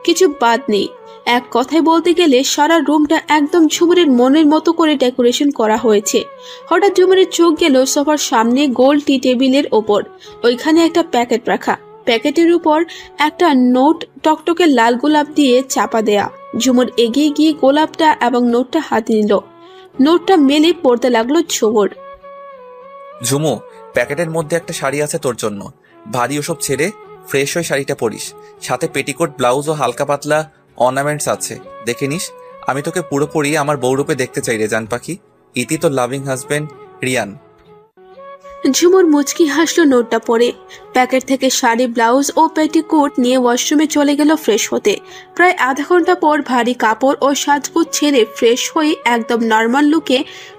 কিছু বাদ নেই। এক কথায় বলতে গেলে সারা রুমটা একদম ঝুমুরের মনের মতো করে ডেকোরেশন করা হয়েছে। হঠাৎ ঝুমুরের চোখ গেল সোফার সামনে গোল টি টেবিলের ওপর। ওইখানে একটা প্যাকেট রাখা। প্যাকেটের উপর একটা নোট টকটকে লাল গোলাপ দিয়ে চাপা দেয়া। ঝুমুর এগিয়ে গিয়ে গোলাপটা এবং নোটটা হাতে নিল। নোটটা মেলে পড়তে লাগলো ঝুমুর। ঝুমু, প্যাকেটের মধ্যে একটা শাড়ি আছে তোর জন্য। ভারী ওসব ছেড়ে ফ্রেশ হয়ে শাড়িটা পরিস। সাথে পেটিকোট, ব্লাউজ ও হালকা পাতলা অর্নামেন্টস আছে, দেখে নিস। আমি তোকে পুরোপুরি আমার বউরূপে দেখতে চাই রে জান পাখি। ইতি তোর লাভিং হাজবেন্ড রিয়ান। ঝুমুর মুচকি হাসলো নোটটা পড়ে। প্যাকেট থেকে শাড়ি, ব্লাউজ ও পেটিকোট নিয়ে ওয়াশরুমে চলে গেল ফ্রেশ হতে। প্রায় আধা ঘন্টা পর ভারী কাপড় ও সাজগোজ ছেড়ে ফ্রেশ হয়ে একদম নর্মাল লুকে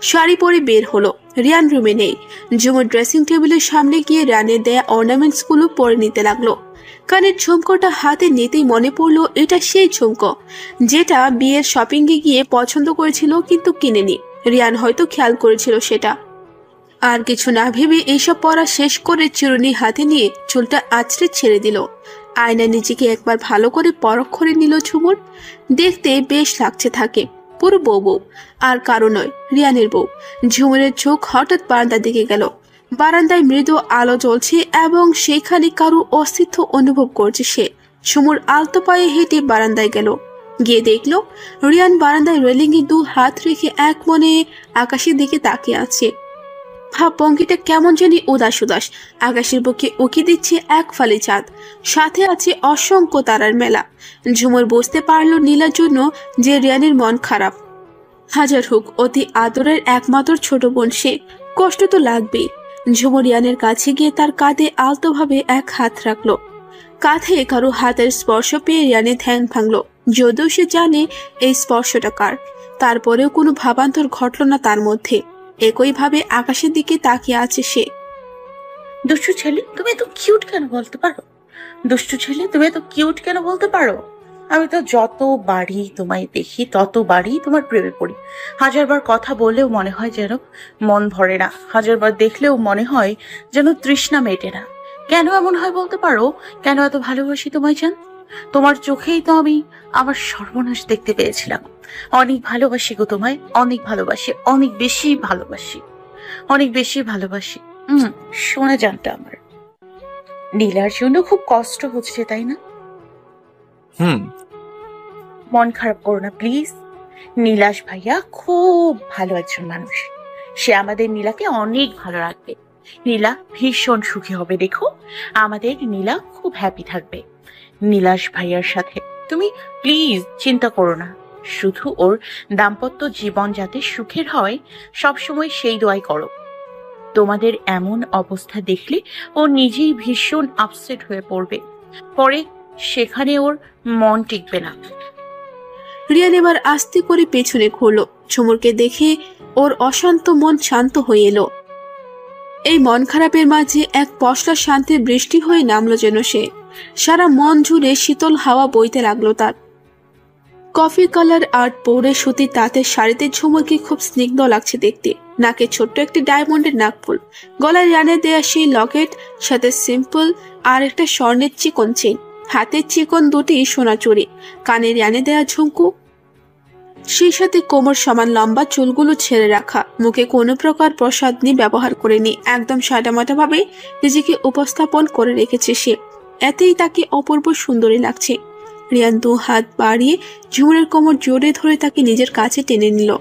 শাড়ি পরে বের হলো। রিয়ান রুমে নেই। ঝুমুর ড্রেসিং টেবিলের সামনে গিয়ে রানের দেয়া অর্নামেন্টসগুলো পরে নিতে লাগলো। কানের ঝুমকোটা হাতে নিতেই মনে পড়লো এটা সেই ঝুমকো যেটা বিয়ের শপিংয়ে গিয়ে পছন্দ করেছিল কিন্তু কিনেনি। রিয়ান হয়তো খেয়াল করেছিল সেটা। আর কিছু না ভেবে এইসব পড়া শেষ করে চিরুনি হাতে নিয়ে চুলটা আঁচড়ে ছেড়ে দিল। আয়না নিজেকে একবার ভালো করে পরখ করে নিল ঝুমুর। দেখতে বেশ লাগছে থাকে, পুরো বউ বউ, আর কারো নয়, রিয়ানের বউ। ঝুমুরের চোখ হঠাৎ বারান্দার দিকে গেল। বারান্দায় মৃদু আলো জ্বলছে এবং সেখানে কারো অস্তিত্ব অনুভব করছে সে। ঝুমুর আলতো পায়ে হেঁটে বারান্দায় গেল। গিয়ে দেখলো রিয়ান বারান্দায় রেলিংয়ে 2 হাত রেখে এক মনে আকাশের দিকে তাকিয়ে আছে। ভাব ভঙ্গিটা কেমন জানি উদাস উদাস। আকাশের বুকে উকি দিচ্ছে এক ফালি চাঁদ, সাথে আছে অসংখ্য তারার মেলা। ঝুমুর বুঝতে পারলো নীলার জন্য যে রিয়ানের মন খারাপ। হাজার হোক অতি আদরের একমাত্র ছোট বোন সে, কষ্ট তো লাগবেই। ঝুমুর রিয়ানের কাছে গিয়ে তার কাঁধে আলতোভাবে এক হাত রাখলো। কাঁধে কারো হাতের স্পর্শ পেয়ে রিয়ানের ধ্যান ভাঙলো। যদিও সে জানে এই স্পর্শটা কার, তারপরেও কোনো ভাবান্তর ঘটল না তার মধ্যে। একইভাবে আকাশের দিকে তাকিয়ে আছে সে। দুষ্টু ছেলে, তুমি এত কিউট কেন বলতে পারো? দুষ্টু ছেলে, তুমি এত কিউট কেন বলতে পারো? আমি তো যতবারই তোমায় দেখি ততবারই তোমার প্রেমে পড়ি। হাজারবার কথা বললেও মনে হয় যেন মন ভরে না, হাজারবার দেখলেও মনে হয় যেন তৃষ্ণা মেটে না। কেন এমন হয় বলতে পারো? কেন এত ভালোবাসি তোমায় জান? তোমার চোখেই তো আমি আমার সর্বনাশ দেখতে পেয়েছিলাম। অনেক ভালোবাসি গো তোমায়, অনেক ভালোবাসি, অনেক বেশি ভালোবাসি, অনেক বেশি ভালোবাসি। শোনা জানটা আমার। নীলার জন্য খুব কষ্ট হচ্ছে তাই না? মন খারাপ করো না প্লিজ। নীলাশ ভাইয়া খুব ভালো একজন মানুষ। সে আমাদের নীলাকে অনেক ভালো রাখবে। নীলা ভীষণ সুখী হবে, দেখো আমাদের নীলা খুব হ্যাপি থাকবে নীলাশ ভাইয়ার সাথে। তুমি প্লিজ চিন্তা করো না, শুধু ওর দাম্পত্য জীবন যাতে সুখের হয় সবসময় সেই দোয়াই করো। তোমাদের এমন অবস্থা দেখলে ও নিজেই ভীষণ আপসেট হয়ে পড়বে, পরে সেখানে ওর মন টিকবে না। রিয়ান এবার আস্তে করে পেছনে ঘুরল। ঝুমুরকে দেখে ওর অশান্ত মন শান্ত হয়ে এলো। এই মন খারাপের মাঝে এক পশলা শান্তির বৃষ্টি হয়ে নামলো যেন সে। সারা মন জুড়ে শীতল হাওয়া বইতে লাগলো তার। কফি কালার আর্ট পরে সুতির তাঁতের শাড়িতে ঝুমুরকে খুব স্নিগ্ধ লাগছে দেখতে। নাকে ছোট্ট একটি ডায়মন্ডের নাকফুল, গলায় রানের দেয়া সেই লকেট, সাথে সিম্পল আর একটা স্বর্ণের চিকন চেন, হাতের চিকন 2টি সোনা চুড়ি, কানে রানে দেয়া ঝুমকু, সেই সাথে কোমর সমান লম্বা চুলগুলো ছেড়ে রাখা। মুখে কোনো প্রকার প্রসাধনী ব্যবহার করেনি, একদম সাদামাটা ভাবে নিজেকে উপস্থাপন করে রেখেছে সে। এতেই তাকে অপূর্ব সুন্দরী লাগছে। রিয়ান 2 হাত বাড়িয়ে ঝুমুরের কোমর জোরে ধরে তাকে নিজের কাছে টেনে নিল।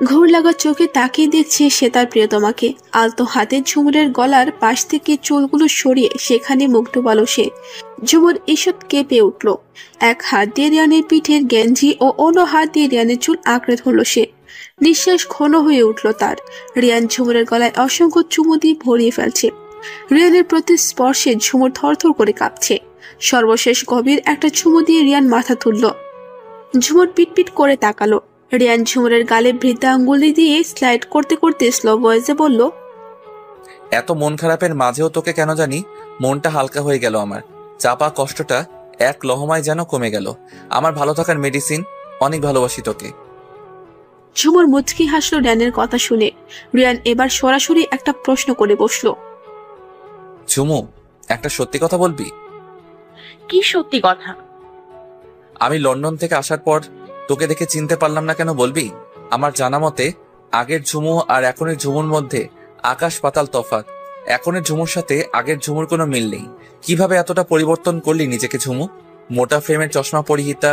ঘোর লাগা চোখে তাকিয়ে দেখছে সে তার প্রিয়তমাকে। আলতো হাতে ঝুমুরের গলার পাশ থেকে চুলগুলো সরিয়ে সেখানে মুখ ডুবালো সে। ঝুমুর ঈষৎ কেঁপে উঠল। এক হাত দিয়ে রিয়ানের পিঠের গেঞ্জি ও অন্য হাত দিয়ে রিয়ানের চুল আঁকড়ে ধরল সে। নিঃশ্বাস ঘন হয়ে উঠল তার। রিয়ান ঝুমুরের গলায় অসংখ্য চুমু দিয়ে ভরিয়ে ফেলছে। রিয়ানের প্রতি স্পর্শে ঝুমুর থরথর করে কাঁপছে। সর্বশেষ গভীর একটা চুমু দিয়ে রিয়ান মাথা তুলল। ঝুমুর পিটপিট করে তাকালো। রিয়ান ঝুমুরের গালে বৃদ্ধা আঙ্গুলি দিয়ে স্লাইড করতে করতে স্লো ভয়েসে বলল, এত মন খারাপের মাঝেও তোকে কেন জানি মনটা হালকা হয়ে গেল। আমার চাপা কষ্টটা এক লহমায় যেন কমে গেল। আমার ভালো থাকার মেডিসিন। অনেক ভালোবাসি তোকে। ঝুমুর মুচকি হাসলো রিয়ানের কথা শুনে। রিয়ান এবার সরাসরি একটা প্রশ্ন করে বসলো। ঝুমু, একটা সত্যি কথা বলবি? কি সত্যি কথা? আমি লন্ডন থেকে আসার পর তোকে দেখে চিনতে পারলাম না কেন বলবি? আমার জানা মতে আগের ঝুমু আর এখনের ঝুমুর মধ্যে আকাশ পাতাল তফাৎ। এখনের ঝুমুর সাথে আগের ঝুমুর কোনো মিল নেই। কিভাবে এতটা পরিবর্তন করলি নিজেকে ঝুমু? মোটা ফ্রেমের চশমা পরিহিতা,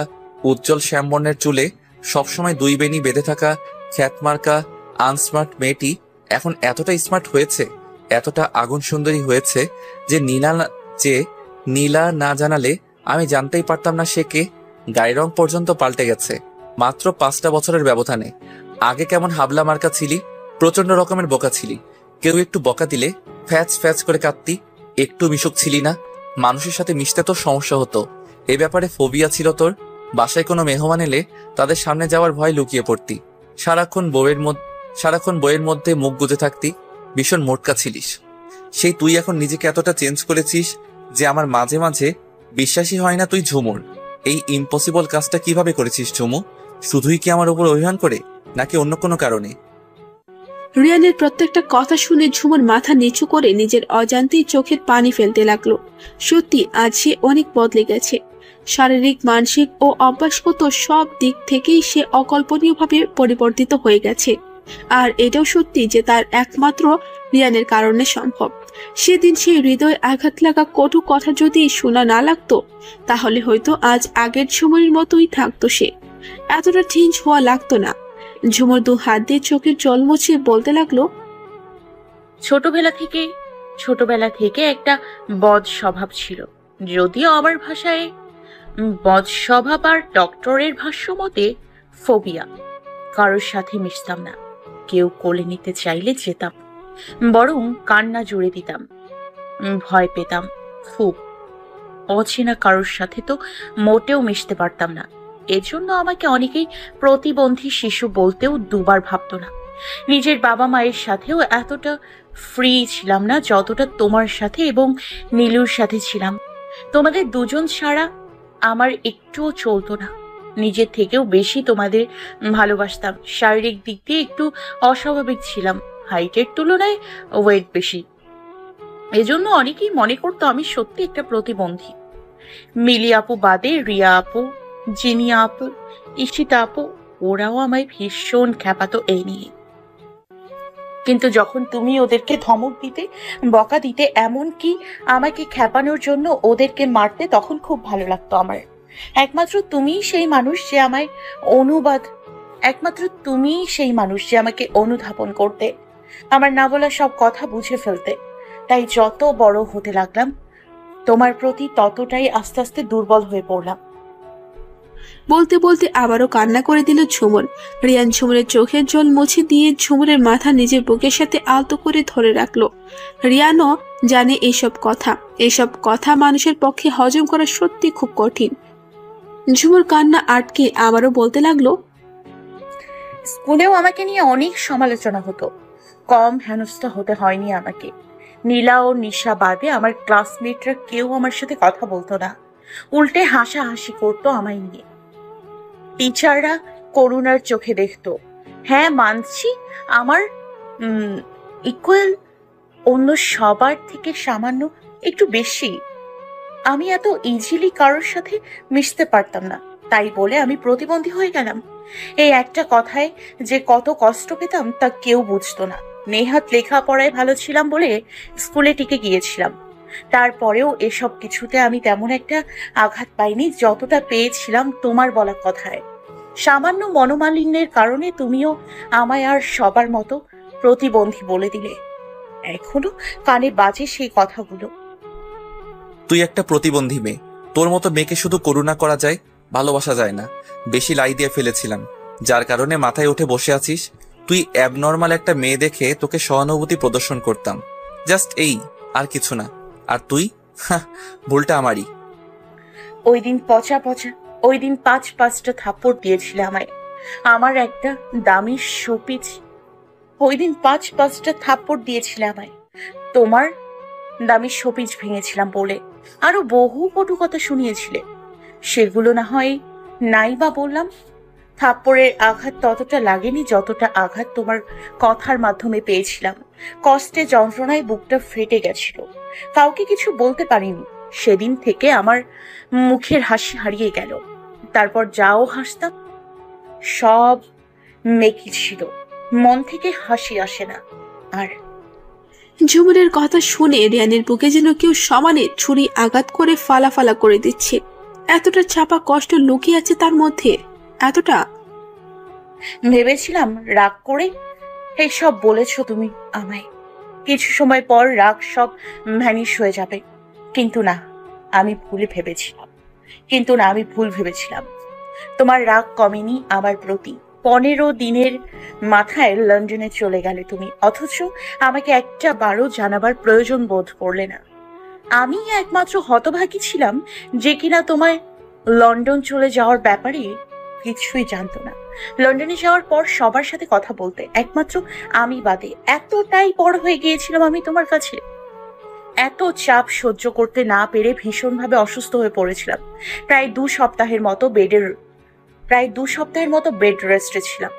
উজ্জ্বল শ্যামবর্ণের চুলে সবসময় 2 বেনি বেঁধে থাকা খ্যাতমার্কা আনস্মার্ট মেয়েটি এখন এতটা স্মার্ট হয়েছে, এতটা আগুন সুন্দরী হয়েছে যে নীলা না জানালে আমি জানতেই পারতাম না সে কে। গায়ের রং পর্যন্ত পাল্টে গেছে মাত্র 5টা বছরের ব্যবধানে। আগে কেমন হাবলা মার্কা ছিলি, প্রচন্ড রকমের বোকা ছিলি। কেউ একটু বকা দিলে ফ্যাচ ফ্যাচ করে কাঁদতি, একটু মিশুক ছিলি না। মানুষের সাথে মিশতে তোর সমস্যা হতো, এ ব্যাপারে ফোবিয়া ছিল তোর। বাসায় কোনো মেহমান এলে তাদের সামনে যাওয়ার ভয় লুকিয়ে পড়তি। সারাক্ষণ বইয়ের মধ্যে মুখ গুজে থাকতি, ভীষণ মোটকা ছিলিস। সেই তুই এখন নিজেকে এতটা চেঞ্জ করেছিস যে আমার মাঝে মাঝে বিশ্বাসই হয় না তুই ঝুমুর। এই ইম্পসিবল কাজটা কিভাবে করেছিস ঝুমু? শুধুই কি আমার উপর অভিমান করে, নাকি অন্য কোনো কারণে? রিয়ানের প্রত্যেকটা কথা শুনে ঝুমুর মাথা নিচু করে নিজের অজান্তেই চোখের পানি ফেলতে লাগলো। সত্যি আজ সে অনেক বদলে গেছে। শারীরিক, মানসিক ও অভ্যাসগত সব দিক থেকেই সে অকল্পনীয়ভাবে পরিবর্তিত হয়ে গেছে। আর এটাও সত্যি যে তার একমাত্র রিয়ানের কারণে সম্ভব। সেদিন সেই হৃদয় আঘাত লাগা কটু কথা যদি শোনা না লাগতো, তাহলে হয়তো আজ আগের সময়ের মতোই থাকতো সে। এতটা চেঞ্জ হওয়া লাগতো না। ঝুমুর 2 হাত দিয়ে চোখের জল মুছে বলতে লাগলো, ছোটবেলা থেকে একটা বদ স্বভাব ছিল। যদিও আমার ভাষায় বদ স্বভাব আর ডক্টরের ভাষ্য মতে ফোবিয়া। কারোর সাথে মিশতাম না, কেউ কোলে নিতে চাইলে যেতাম, বরং কান্না জুড়ে দিতাম। ভয় পেতাম খুব। অচেনা কারোর সাথে তো মোটেও মিশতে পারতাম না। এজন্য আমাকে অনেকেই প্রতিবন্ধী শিশু বলতেও দুবার ভাবতো না। নিজের বাবা মায়ের সাথেও এতটা ফ্রি ছিলাম না যতটা তোমার সাথে এবং নীলুর সাথে ছিলাম। তোমাদের দুজন ছাড়া আমার একটুও চলতো না। নিজের থেকেও বেশি তোমাদের ভালোবাসতাম। শারীরিক দিক দিয়ে একটু অস্বাভাবিক ছিলাম, হাইটের তুলনায় ওয়েট বেশি। এজন্য অনেকেই মনে করতো আমি সত্যি একটা প্রতিবন্ধী। মিলি আপু বাদে রিয়া আপু, জিনিয়া আপু, ঈশিতা আপু, ওরাও আমায় ভীষণ খ্যাপাতো এই নিয়ে। কিন্তু যখন তুমি ওদেরকে ধমক দিতে, বকা দিতে, এমনকি আমাকে খ্যাপানোর জন্য ওদেরকে মারতে, তখন খুব ভালো লাগতো আমার। একমাত্র তুমিই সেই মানুষ যে আমাকে অনুধাবন করতে, আমার না বলা সব কথা বুঝে ফেলতে। তাই যত বড় হতে লাগলাম তোমার প্রতি, ততটাই আস্তে আস্তে দুর্বল হয়ে পড়লাম। বলতে বলতে আবারও কান্না করে দিল ঝুমুর। রিয়ান ঝুমুরের চোখের জল মুছে দিয়ে ঝুমুরের মাথা নিজের বুকের সাথে আলতো করে ধরে রাখলো। রিয়ানও জানে এইসব কথা মানুষের পক্ষে হজম করা সত্যি খুব কঠিন। ঝুমুর কান্না আটকে আবারও বলতে লাগলো, স্কুলেও আমাকে নিয়ে অনেক সমালোচনা হতো, কম হেনস্থা হতে হয়নি আমাকে। নীলা ও নিশা বাদে আমার ক্লাসমেটরা কেউ আমার সাথে কথা বলতো না, উল্টে হাসাহাসি করতো আমায় নিয়ে। টিচাররা করুণার চোখে দেখতো। হ্যাঁ মানছি, আমার ইকুয়াল অন্য সবার থেকে সামান্য একটু বেশি। আমি এত ইজিলি কারোর সাথে মিশতে পারতাম না, তাই বলে আমি প্রতিবন্ধী হয়ে গেলাম। এই একটা কথায় যে কত কষ্ট পেতাম তা কেউ বুঝতো না। নেহাত লেখাপড়ায় ভালো ছিলাম বলে স্কুলে টিকে গিয়েছিলাম। তারপরেও এসব কিছুতে আমি তেমন একটা আঘাত পাইনি যতটা পেয়েছিলাম তোমার বলা কথায়। সামান্য মনোমালিন্যের কারণে তুমিও আমায় আর সবার মতো প্রতিবন্ধী বলে দিলে। এখনো কানে বাজে সেই কথাগুলো। তুই একটা প্রতিবন্ধী মেয়ে, তোর মতো মেয়েকে শুধু করুণা করা যায়, ভালোবাসা যায় না। বেশি লাই দিয়ে ফেলেছিলাম, যার কারণে মাথায় উঠে বসে আছিস। তুই অ্যাবনর্মাল একটা মেয়ে দেখে তোকে সহানুভূতি প্রদর্শন করতাম, জাস্ট এই, আর কিছু না। আর তুই ভুলটা আমারই। ওই দিন 5-5টা থাপ্পড় দিয়েছিলে আমায়। আমার একটা দামি শোপিস। ওই দিন 5-5টা থাপ্পড় দিয়েছিলে আমায়, তোমার দামি শোপিস ভেঙেছিলাম বলে। আরো বহু কটু কথা শুনিয়েছিলে, সেগুলো না হয় নাই বা বললাম। থাপ্পড়ের আঘাত ততটা লাগেনি যতটা আঘাত তোমার কথার মাধ্যমে পেয়েছিলাম। কষ্টে যন্ত্রণায় বুকটা ফেটে গেছিল, কাউকে কিছু বলতে পারিনি। সেদিন থেকে আমার মুখের হাসি হারিয়ে গেল। তারপর যাও হাসতাম সব মেকি ছিল, মন থেকে হাসি আসে না আর। ঝুমুরের কথা শুনে রিয়ানের বুকে যেন কেউ সমানে ছুরি আঘাত করে ফালা করে দিচ্ছে। এতটা চাপা কষ্ট লুকিয়ে আছে তার মধ্যে, এতটা। ভেবেছিলাম রাগ করে এই সব বলেছো তুমি আমায়, কিছু সময় পর রাগ সব ভ্যানিশ হয়ে যাবে। কিন্তু না, আমি ভুল ভেবেছিলাম। তোমার রাগ কমেনি আমার প্রতি। 15 দিনের মাথায় লন্ডনে চলে গেলে তুমি, অথচ আমাকে একটা বারও জানাবার প্রয়োজন বোধ করলে না। আমি একমাত্র হতভাগী ছিলাম যে কিনা তোমার লন্ডন চলে যাওয়ার ব্যাপারে কিছুই জানতো না। লন্ডনে যাওয়ার পর সবার সাথে কথা বলতে, একমাত্র আমি বাদে। এতটাই বড় হয়ে গিয়েছিলাম আমি তোমার কাছে। এত চাপ সহ্য করতে না পেরে ভীষণভাবে অসুস্থ হয়ে পড়েছিলাম। প্রায় 2 সপ্তাহের মতো বেড রেস্টে ছিলাম।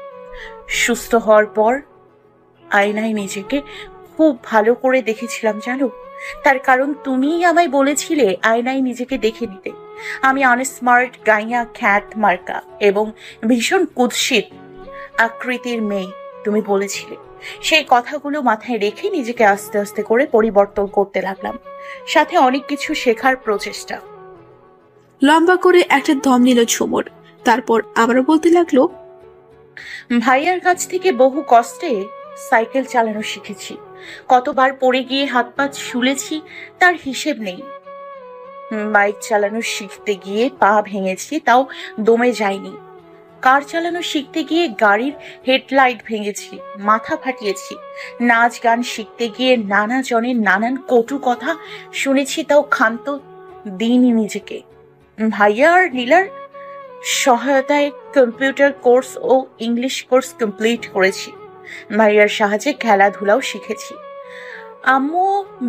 সুস্থ হওয়ার পর আয়নায় নিজেকে খুব ভালো করে দেখেছিলাম জানো। তার কারণ তুমিই আমায় বলেছিলে আয়নায় নিজেকে দেখে নিতে। আমি আনস্মার্ট, গাইয়া, খ্যাত মার্কা এবং ভীষণ কুৎসিত আকৃতির মেয়ে তুমি বলেছিলে। সেই কথাগুলো মাথায় রেখে নিজেকে আস্তে আস্তে করে পরিবর্তন করতে লাগলাম, সাথে অনেক কিছু শেখার প্রচেষ্টা। লম্বা করে একটা দম নিল ঝুমুর। তারপর আবারও বলতে লাগলো, ভাইয়ার কাছ থেকে বহু কষ্টে সাইকেল চালানো শিখেছি। কতবার পড়ে গিয়ে হাত পা ছুলেছি তার হিসেব নেই। বাইক চালানো শিখতে গিয়ে পা ভেঙেছি, তাও দমে যায়নি। কার চালানো শিখতে গিয়ে গাড়ির হেডলাইট ভেঙেছি, মাথা ফাটিয়েছি। নাচ গান শিখতে গিয়ে নানা জনের নানান কটু কথা শুনেছি, তাও ক্ষান্ত দিইনি নিজেকে। ভাইয়া আর নীলার সহায়তায় কম্পিউটার কোর্স ও ইংলিশ কোর্স কমপ্লিট করেছি। ভাইয়ার সাহায্যে খেলাধুলাও শিখেছি।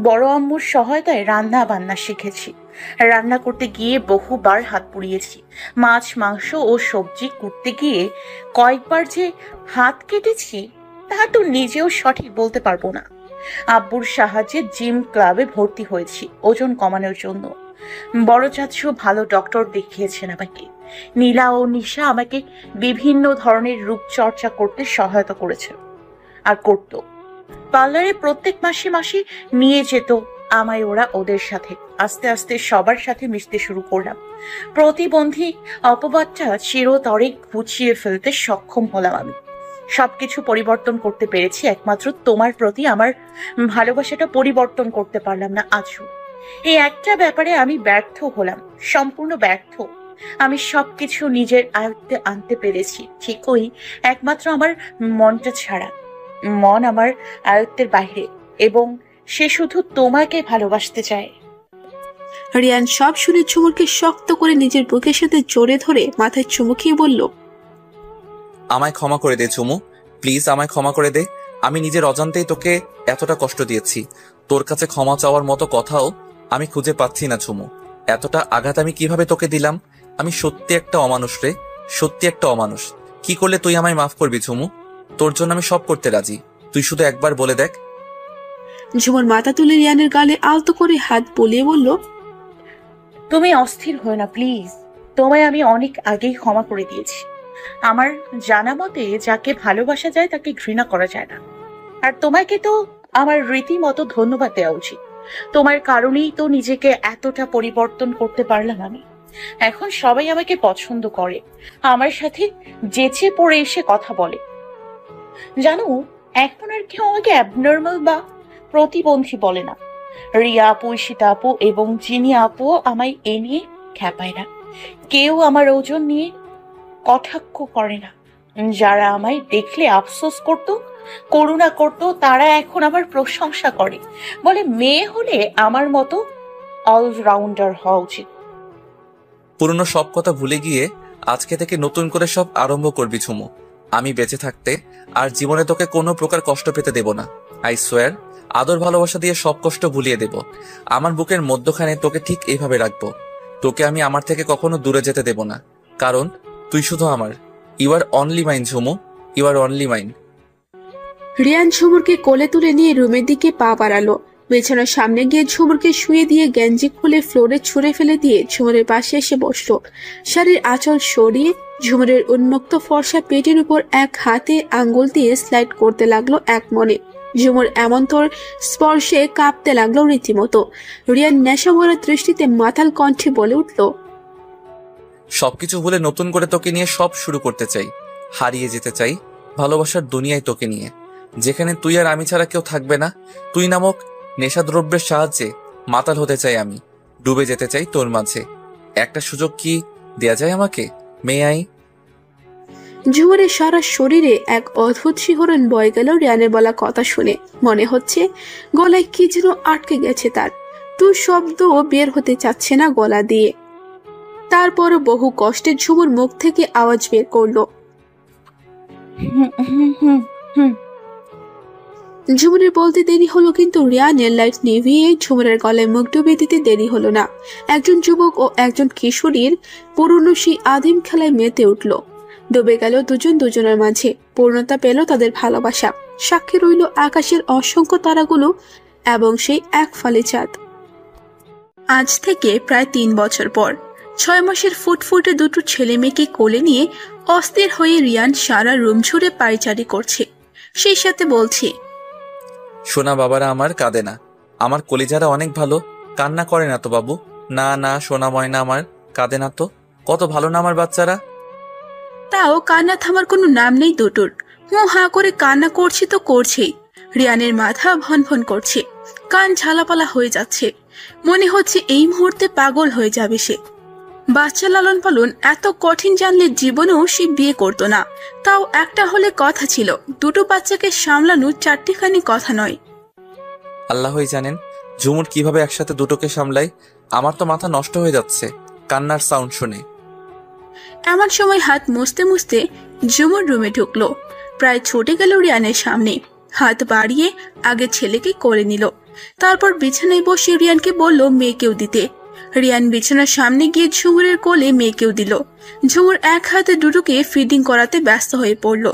বড় আম্মুর সহায়তায় রান্না বান্না শিখেছি। রান্না করতে গিয়ে বহুবার হাত পুড়িয়েছি। মাছ, মাংস ও সবজি কুটতে গিয়ে কয়েকবার যে হাত কেটেছি তা তো নিজেও সঠিক বলতে পারবো না। আব্বুর সাহায্যে জিম ক্লাবে ভর্তি হয়েছি ওজন কমানোর জন্য। বড় চাচু ভালো ডক্টর দেখিয়েছেন আমাকে। নীলা ও নিশা আমাকে বিভিন্ন ধরনের রূপচর্চা করতে সহায়তা করেছে আর করতো। পার্লারে প্রত্যেক মাসে মাসে নিয়ে যেত আমায় ওরা ওদের সাথে। আস্তে আস্তে সবার সাথে মিশতে শুরু করলাম। প্রতিবন্ধী অপবাদটা চিরতরে ঘুচিয়ে ফেলতে সক্ষম হলাম আমি। সবকিছু পরিবর্তন করতে পেরেছি, একমাত্র তোমার প্রতি আমার ভালোবাসাটা পরিবর্তন করতে পারলাম না আজও। এই একটা ব্যাপারে আমি ব্যর্থ হলাম, সম্পূর্ণ ব্যর্থ। আমি সবকিছু নিজের আয়ত্তে আনতে পেরেছি ঠিকই, একমাত্র আমার মনটা ছাড়া। মন আমার আয়ত্তের বাইরে এবং সে শুধু তোমাকে ভালোবাসতে চায়। রিয়ান সব শুনে ঝুমুরকে শক্ত করে নিজের বুকের সাথে জড়ে ধরে মাথায় চুমু খেয়ে বলল, আমায় ক্ষমা করে দে চুমু, প্লিজ আমায় ক্ষমা করে দে। আমি নিজের অজান্তেই তোকে এতটা কষ্ট দিয়েছি। তোর কাছে ক্ষমা চাওয়ার মতো কথাও আমি খুঁজে পাচ্ছি না চুমু। এতটা আঘাত আমি কিভাবে তোকে দিলাম? আমি সত্যি একটা অমানুষ রে, সত্যি একটা অমানুষ। কি করলে তুই আমায় মাফ করবি চুমু? তোর জন্য আমি সব করতে রাজি, তুই শুধু একবার বলে দেখ। ঝুমুর মাথা তুলে রিয়ানের গালে আলতো করে হাত বুলিয়ে বলল, তুমি অস্থির হও না প্লিজ। তোমায় আমি অনেক আগেই ক্ষমা করে দিয়েছি। আমার জানা মতে যাকে ভালোবাসা যায় তাকে ঘৃণা করা যায় না। আর তোমাকে তো আমার রীতিমতো ধন্যবাদ দেওয়া উচিত। তোমার কারণেই তো নিজেকে এতটা পরিবর্তন করতে পারলাম আমি। এখন সবাই আমাকে পছন্দ করে, আমার সাথে যেচে পড়ে এসে কথা বলে। জানো, এখন আর কেউ আমাকে অ্যাবনর্মাল বা প্রতিবন্ধী বলে না। রিয়া আপু, ঈশিতা আপু এবং জিনি আপুও আমায় এ নিয়ে খ্যাপায় না। কেউ আমার ওজন নিয়ে কটাক্ষ করে না। যারা আমায় দেখলে আফসোস করত, করুণা করত, তারা এখন আমার প্রশংসা করে, বলে মেয়ে হলে আমার মতো অলরাউন্ডার হওয়া উচিত। পুরনো সব কথা ভুলে গিয়ে আজকে থেকে নতুন করে সব আরম্ভ করবি ঝুমু। আমি বেঁচে থাকতে আর জীবনে তোকে কোনো প্রকার কষ্ট পেতে দেব না। আই সোয়ার, আদর ভালোবাসা দিয়ে সব কষ্ট ভুলিয়ে দেব। আমার বুকের মধ্যখানে তোকে ঠিক এইভাবে রাখবো। তোকে আমি আমার থেকে কখনো দূরে যেতে দেব না, কারণ তুই শুধু আমার। You are only mine Jhumu, you are only mine. Riyan ঝুমুরকে কোলে তুলে নিয়ে রুমের দিকে পা বাড়ালো। বিছানার সামনে গিয়ে ঝুমুরকে শুয়ে দিয়ে গেঞ্জি খুলে ফ্লোরে ছুঁড়ে ফেলে দিয়ে ঝুমুরের পাশে এসে বসলো। শাড়ির আঁচল সরিয়ে ঝুমুরের উন্মুক্ত ফর্সা পেটের উপর এক হাতে আঙ্গুল দিয়ে স্লাইড করতে লাগলো এক মনে। ঝুমুর এমন তোর স্পর্শে কাঁপতে লাগলো রীতিমতো। রিয়ান নেশা ভরা দৃষ্টিতে মাতাল কণ্ঠে বলে উঠল, সবকিছু ভুলে নতুন করে তোকে নিয়ে সব শুরু করতে চাই। হারিয়ে যেতে চাই ভালোবাসার দুনিয়ায় তোকে নিয়ে, যেখানে তুই আর আমি ছাড়া কেউ থাকবে না। তুই নামক নেশাদ্রব্যের সাহায্যে মাতাল হতে চাই আমি, ডুবে যেতে চাই তোর মাঝে। একটা সুযোগ কি দেয়া যায় আমাকে? May I? ঝুমুরের সারা শরীরে এক অদ্ভুত শিহরণ বয়ে গেল রিয়ানের বলা কথা শুনে। মনে হচ্ছে গলায় কি যেন আটকে গেছে তার। তু শব্দ বের হতে চাচ্ছে না গলা দিয়ে। তারপরও বহু কষ্টে ঝুমুর মুখ থেকে আওয়াজ বের করলো। ঝুমুরের বলতে দেরি হলো, কিন্তু রিয়ানের লাইট নিভিয়ে ঝুমুরের গলায় মুখ ডুবিয়ে দিতে দেরি হলো না। একজন যুবক ও একজন কিশোরীর পুরনো সেই আদিম খেলায় মেতে উঠল। ডুবে গেল দুজন দুজনের মাঝে। পূর্ণতা পেল তাদের ভালোবাসা। সাক্ষী রইল আকাশের অসংখ্য তারাগুলো এবং সেই এক ফালি চাঁদ। আজ থেকে প্রায় 3 বছর পর 6 মাসের ফুটফুটে দুটো ছেলে মেয়েকে কোলে নিয়ে অস্থির হয়ে রিয়ান সারা রুম জুড়ে পায়চারি করছে। সেই সাথে বলছে, সোনা বাবারা আমার কাঁদে না, আমার কলিজারা অনেক ভালো, কান্না করে না তো বাবু। না না, সোনা ময়না আমার কাঁদে না তো, কত ভালো না আমার বাচ্চারা। তাও কান্না থামার কোনো নাম নেই দুটোর। মুখ হাঁ করে কান্না করছে তো করছেই। রিয়ানের মাথা ভনভন করছে, কান ঝালাপালা হয়ে যাচ্ছে। মনে হচ্ছে এই মুহূর্তে পাগল হয়ে যাবে সে। বাচ্চা লালন পালন এত কঠিন জানলে জীবনেও সে বিয়ে করতো না। তাও একটা হলে কথা ছিল, দুটো বাচ্চাকে সামলানো 4টিখানি কথা নয়। আল্লাহই জানেন ঝুমুর কিভাবে একসাথে দুটোকে সামলাই। আমার তো মাথা নষ্ট হয়ে যাচ্ছে কান্নার সাউন্ড শুনে। এমন সময় হাত মুছতে মুছতে ঝুমুর রুমে ঢুকলো। প্রায় ছুটে গেল রিয়ানের সামনে। হাত বাড়িয়ে আগে ছেলেকে করে নিল। তারপর বিছানায় বসে রিয়ানকে বলল মেয়েকেও দিতে। রিয়ান বিছানার সামনে গিয়ে ঝুমুরের কোলে মেয়েকেও দিল। ঝুমুর এক হাতে দুটোকে ফিডিং করাতে ব্যস্ত হয়ে পড়ল।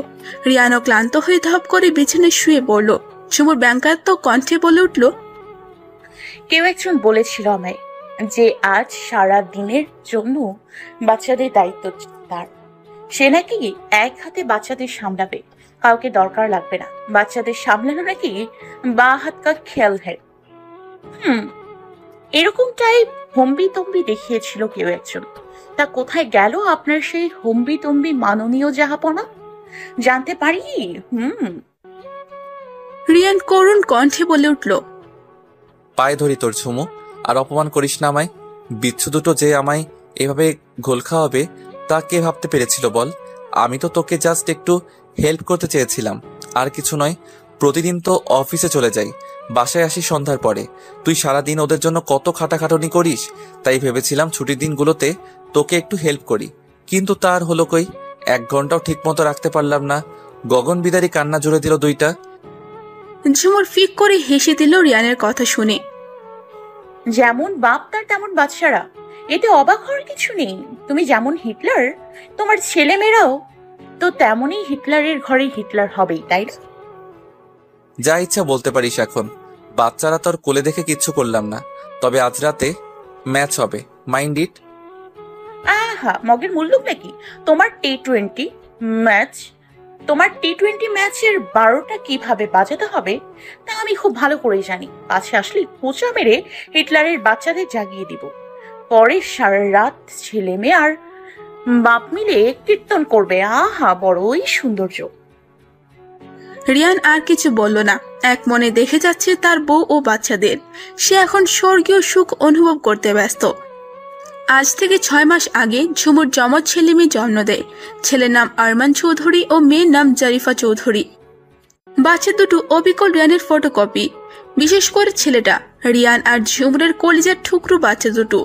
রিয়ানও ক্লান্ত হয়ে ধপ করে বিছানায় শুয়ে পড়ল। ঝুমুর ব্যঙ্গাত্মক কণ্ঠে বলে উঠল, কেউ একজন বলেছিল আমায় যে আজ সারা দিনের জন্য বাচ্চাদের দায়িত্ব তার। সে নাকি এক হাতে বাচ্চাদের সামলাবে, কাউকে দরকার লাগবে না। বাচ্চাদের সামলানো নাকি বা হাত কা খেয়াল হয়। এরকমটাই হম্বি তম্বি দেখিয়েছিল কেউ একজন। তা কোথায় গেল আপনার সেই হম্বি তম্বি মাননীয় জাহাপনা? জানতে পারি? রিয়ান করুণ কণ্ঠে বলে উঠল, পায়ে ধরি তোর ঝুমু, আর অপমান করিস না আমায়। বিচ্ছু দুটো যে আমায় এভাবে ঘোল খাওয়াবে তা কে ভাবতে পেরেছিল বল? আমি তো তোকে জাস্ট একটু হেল্প করতে চেয়েছিলাম, আর কিছু নয়। প্রতিদিন তো অফিসে চলে যাই, বাসায় আসি সন্ধ্যার পরে। তুই সারাদিন ওদের জন্য কত খাটাখাটনি করিস, তাই ভেবেছিলাম ছুটির দিনগুলোতে তোকে একটু হেল্প করি। কিন্তু তার হলো কই, 1 ঘন্টাও ঠিক মতো রাখতে পারলাম না। গগন বিদারী কান্না জুড়ে দিল দুইটা। ঝুমুর ফিক করে হেসে দিল রিয়ানের কথা শুনে। যেমন বাপ তার তেমন বাচ্চারা, এতে অবাক হওয়ার কিছু নেই। তুমি যেমন হিটলার, তোমার ছেলেমেয়েরাও তো তেমনই হিটলারের ঘরে হিটলার হবেই, তাই না? যা ইচ্ছা বলতে পারিস এখন। বাচ্চারা তোর কোলে দেখে কিচ্ছু করলাম না। তবে আজ রাতে ম্যাচ হবে, মাইন্ড ইট। আহা, মগের মুল্লুক নাকি তোমার টি-20 ম্যাচ? তোমার টি-20 ম্যাচের 12টা কিভাবে বাজাতে হবে তা আমি খুব ভালো করে জানি। পাছে আসলে খোঁচা মেরে হিটলারের বাচ্চাদের জাগিয়ে দিব। পরে সারা রাত ছেলে মেয়ে আর বাপ মিলে কীর্তন করবে। আহা, বড়ই সৌন্দর্য। রিয়ান আর কিছু বলল না। এক মনে দেখে যাচ্ছে তার বউ ও বাচ্চাদের। সে এখন স্বর্গীয় সুখ অনুভব করতে ব্যস্ত। আজ থেকে 6 মাস আগে ঝুমুর জমজ ছেলে মেয়ে জন্ম দেয়। ছেলের নাম আরমান চৌধুরী ও মেয়ের নাম জারিফা চৌধুরী। বাচ্চা দুটো অবিকল রিয়ানের ফটোকপি। বিশেষ করে ছেলেটা রিয়ান আর ঝুমুরের কলিজার ঠুকরো বাচ্চা দুটো।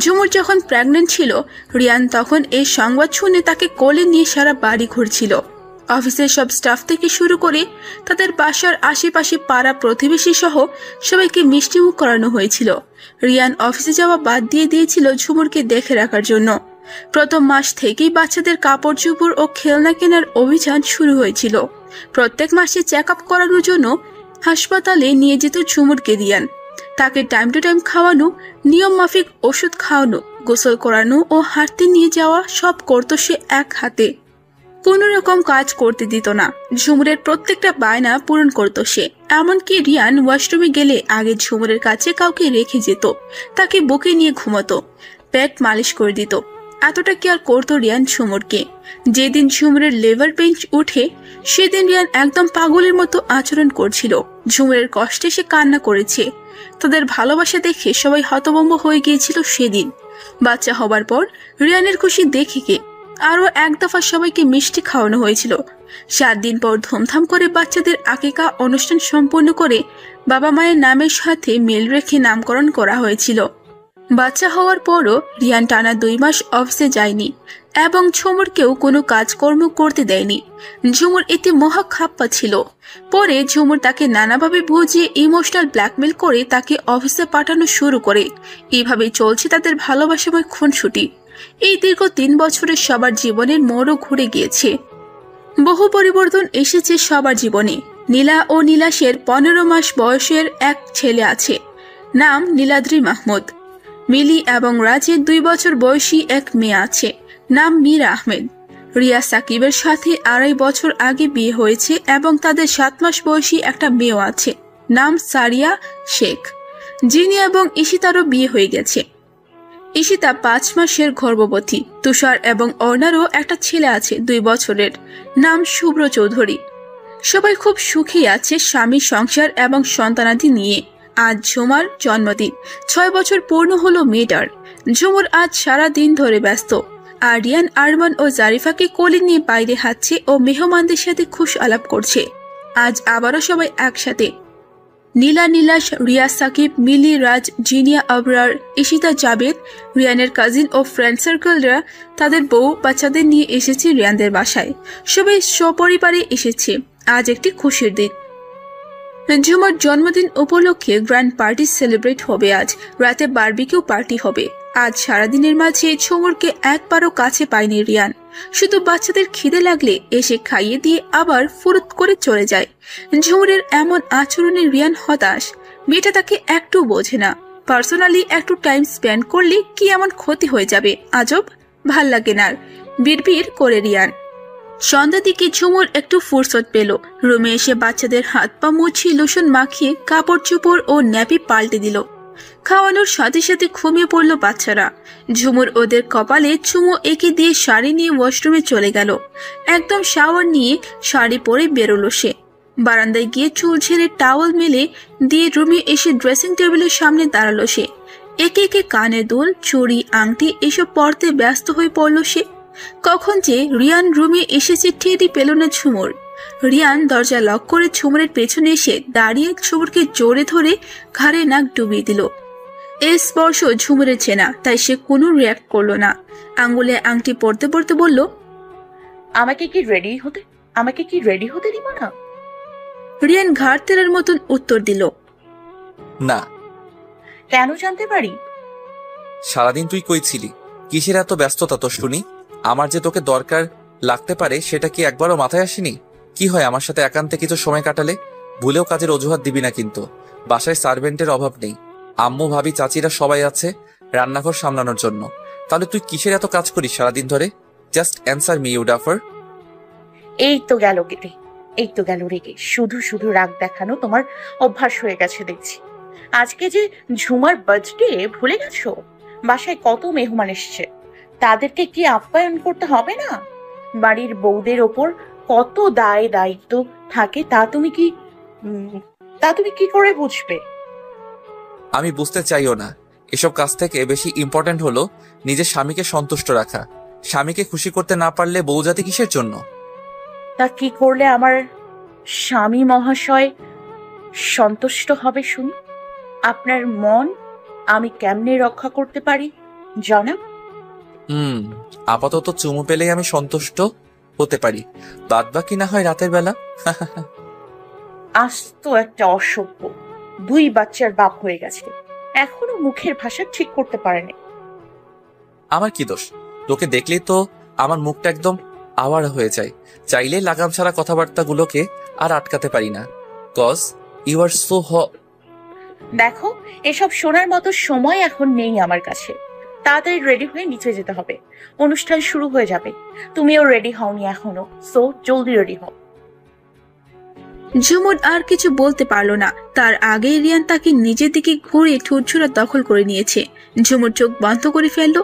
ঝুমুর যখন প্রেগনেন্ট ছিল, রিয়ান তখন এই সংবাদ শুনে তাকে কোলে নিয়ে সারা বাড়ি ঘুরছিল। অফিসের সব স্টাফ থেকে শুরু করে তাদের বাসার আশেপাশে পাড়া প্রতিবেশী সহ সবাইকে মিষ্টিমুখ করানো হয়েছিল। রিয়ান অফিসে যাওয়া বাদ দিয়ে দিয়েছিল ঝুমুরকে দেখে রাখার জন্য। প্রথম মাস থেকেই বাচ্চাদের কাপড় চোপড় ও খেলনা কেনার অভিযান শুরু হয়েছিল। প্রত্যেক মাসে চেক আপ করানোর জন্য হাসপাতালে নিয়ে যেত ঝুমুরকে রিয়ান। তাকে টাইম টু টাইম খাওয়ানো, নিয়ম মাফিক ওষুধ খাওয়ানো, গোসল করানো ও হাঁটতে নিয়ে যাওয়া সব করত সে এক হাতে। কোনো রকম কাজ করতে দিত না। ঝুমুরের প্রত্যেকটা বায়না পূরণ করত সে। এমনকি রিয়ান ওয়াশরুমে গেলে আগে ঝুমুরের কাছে কাউকে রেখে যেত। তাকে বুকে নিয়ে ঘুমাতো, পেট মালিশ করে দিত। এতটা কেয়ার করত রিয়ান ঝুমুরকে। যেদিন ঝুমুরের লেভার পেইন উঠে, সেদিন রিয়ান একদম পাগলের মতো আচরণ করছিল। ঝুমুরের কষ্টে সে কান্না করেছে। তাদের ভালোবাসা দেখে সবাই হতভম্ব হয়ে গিয়েছিল সেদিন। বাচ্চা হবার পর রিয়ানের খুশি দেখে কে আরো এক দফা সবাইকে মিষ্টি খাওয়ানো হয়েছিল। 7 দিন পর ধুমধাম করে বাচ্চাদের আকিকা অনুষ্ঠান সম্পন্ন করে বাবা মায়ের নামের সাথে মিল রেখে নামকরণ করা হয়েছিল। বাচ্চা হওয়ার পরও রিয়ান টানা 2 মাস অফিসে যায়নি এবং ঝুমুরকেও কোনো কাজকর্ম করতে দেয়নি। ঝুমুর এতে মহা খাপ্পা ছিল। পরে ঝুমুর তাকে নানাভাবে বুঝিয়ে ইমোশনাল ব্ল্যাকমেল করে তাকে অফিসে পাঠানো শুরু করে। এইভাবেই চলছে তাদের ভালোবাসাময় খুনসুটি। এই দীর্ঘ 3 বছরের সবার জীবনের মোড়ও ঘুরে গিয়েছে। বহু পরিবর্তন এসেছে সবার জীবনে। নীলা ও নীলাশের 15 মাস বয়সের এক ছেলে আছে, নাম নীলাদ্রি মাহমুদ। মিলি এবং রাজের 2 বছর বয়সী এক মেয়ে আছে, নাম মীরা আহমেদ। রিয়া সাকিবের সাথে 2.5 বছর আগে বিয়ে হয়েছে এবং তাদের 7 মাস বয়সী একটা মেয়েও আছে, নাম সারিয়া শেখ। জিনি এবং ঈশিতারও বিয়ে হয়ে গেছে। ঈশিতা 5 মাসের গর্ভবতী। তুষার এবং অর্ণারও একটা ছেলে আছে 2 বছরের, নাম শুভ্র চৌধুরী। সবাই খুব সুখী আছে স্বামী, সংসার এবং সন্তানাদি নিয়ে। আজ ঝুমার জন্মদিন। 6 বছর পূর্ণ হলো মেয়েটার। ঝুমুর আজ সারা দিন ধরে ব্যস্ত। আর রিয়ান, আরমান ও জারিফাকে কোলে নিয়ে বাইরে হাঁটছে ও মেহমানদের সাথে খুশ আলাপ করছে। আজ আবারও সবাই একসাথে। নীলা, নীলাশ, রিয়া, সাকিব, মিলি, রাজ, জিনিয়া, আবরার, ঈশিতা, জাবেদ, রিয়ানের কাজিন ও ফ্রেন্ড সার্কেলরা তাদের বউ বাচ্চাদের নিয়ে এসেছে রিয়ানদের বাসায়। সবাই সপরিবারে এসেছে। আজ একটি খুশির দিন। ঝুমার জন্মদিন উপলক্ষে গ্র্যান্ড পার্টি সেলিব্রেট হবে। আজ রাতে বারবিকিউ পার্টি হবে। আজ সারাদিনের মাঝে ঝুমুরকে একবারও কাছে পায়নি রিয়ান। শুধু বাচ্চাদের খিদে লাগলে এসে খাইয়ে দিয়ে আবার ফুরুত করে চলে যায়। ঝুমুরের এমন আচরণে রিয়ান হতাশ। মেয়েটা তাকে একটু বোঝে না। পার্সোনালি একটু টাইম স্পেন্ড করলে কি এমন ক্ষতি হয়ে যাবে? আজব, ভাল লাগে না। বিড়বিড় করে রিয়ান। সন্ধ্যার দিকে ঝুমুর একটু ফুরসত পেল। রুমে এসে বাচ্চাদের হাত পা মুছিয়ে লোশন মাখিয়ে কাপড় চোপড় ও ন্যাপি পাল্টে দিল। খাওয়ানোর সাথে সাথে ঘুমিয়ে পড়ল বাচ্চারা। ঝুমুর ওদের কপালে চুমো এঁকে দিয়ে শাড়ি নিয়ে ওয়াশরুমে চলে গেল। একদম শাওয়ার নিয়ে শাড়ি পরে বেরোলো সে। বারান্দায় গিয়ে চুল ঝেড়ে টাওয়াল মেলে দিয়ে রুমে এসে ড্রেসিং টেবিলের সামনে দাঁড়ালো সে। একে একে কানে দুল, চুড়ি, আংটি এসব পরতে ব্যস্ত হয়ে পড়ল সে। কখন যে রিয়ান রুমে এসেছে টেরই পেল না ঝুমুর। রিয়ান দরজা লক করে ঝুমুরের পেছনে এসে দাঁড়িয়ে ঝুমুরকে জোরে ধরে ঘাড়ে নাক ডুবিয়ে দিল। এই স্পর্শ ঝুমুরের চেনা, তাই সে কোনো রিয়াক্ট করলো না। আঙ্গুলে আংটি পরতে পরতে বলল, আমাকে কি রেডি হতে দিব না? রিয়ান ঘাড় তেরার মতন উত্তর দিল, না। কেন জানতে পারি? সারাদিন তুই কই ছিলি? কিসের এত ব্যস্ততা তোর শুনি? আমার যে তোকে দরকার লাগতে পারে সেটা কি একবারও মাথায় আসেনি? কি হয় আমার সাথে একান্তে কিছু সময় কাটালে? ভুলেও কাজের অজুহাত দিবি না কিন্তু। বাসায় সার্ভেন্টের অভাব নেই। আম্মু, ভাবি, চাচিরা সবাই আছে রান্নাঘর সামলানোর জন্য। তাহলে তুই কিসের এত কাজ করিস সারাদিন ধরে? Just answer me, you duffer. এই তো গেল রেগে। শুধু শুধু রাগ দেখানো তোমার অভ্যাস হয়ে গেছে দেখছি। আজকে যে ঝুমার বার্থডে ভুলে গেছো? বাসায় কত মেহমান এসছে, তাদেরকে কি আপ্যায়ন করতে হবে না? বাড়ির বউদের ওপর কত দায়িত্ব থাকে, তা তুমি কি করে বুঝবে? আমি বুঝতে চাইও না। এসব কাজ থেকে বেশি ইম্পর্ট্যান্ট হলো নিজের স্বামীকে সন্তুষ্ট রাখা। স্বামীকে খুশি করতে না পারলে বউ জাতি কিসের জন্য? তা কি করলে আমার স্বামী মহাশয় সন্তুষ্ট হবে শুনি? আপনার মন আমি কেমনে রক্ষা করতে পারি জানাব? আপাতত চুমু পেলেই আমি সন্তুষ্ট হতে পারি, বাদ বাকি না হয় রাতের বেলা। আস্ত একটা অসভ্য। 2 বাচ্চার বাপ হয়ে গেছে, এখনো মুখের ভাষা ঠিক করতে পারেনি। আমার কি দোষ? তোকে দেখলেই তো আমার মুখটা একদম আওয়ারা হয়ে যায়। চাইলে লাগাম ছাড়া কথাবার্তাগুলোকে আর আটকাতে পারি না। কজ ইউ আর সো দেখো, এসব শোনার মতো সময় এখন নেই আমার কাছে। তাড়াতাড়ি রেডি হয়ে নিচে যেতে হবে, অনুষ্ঠান শুরু হয়ে যাবে। তুমিও রেডি হওনি এখনো, সো জলদি রেডি হও। ঝুমুর আর কিছু বলতে পারলো না। তার আগেই রিয়ান তাকে নিজের দিকে ঘুরে ঠোঁটছুড়া দখল করে নিয়েছে। ঝুমুর চোখ বন্ধ করে ফেললো।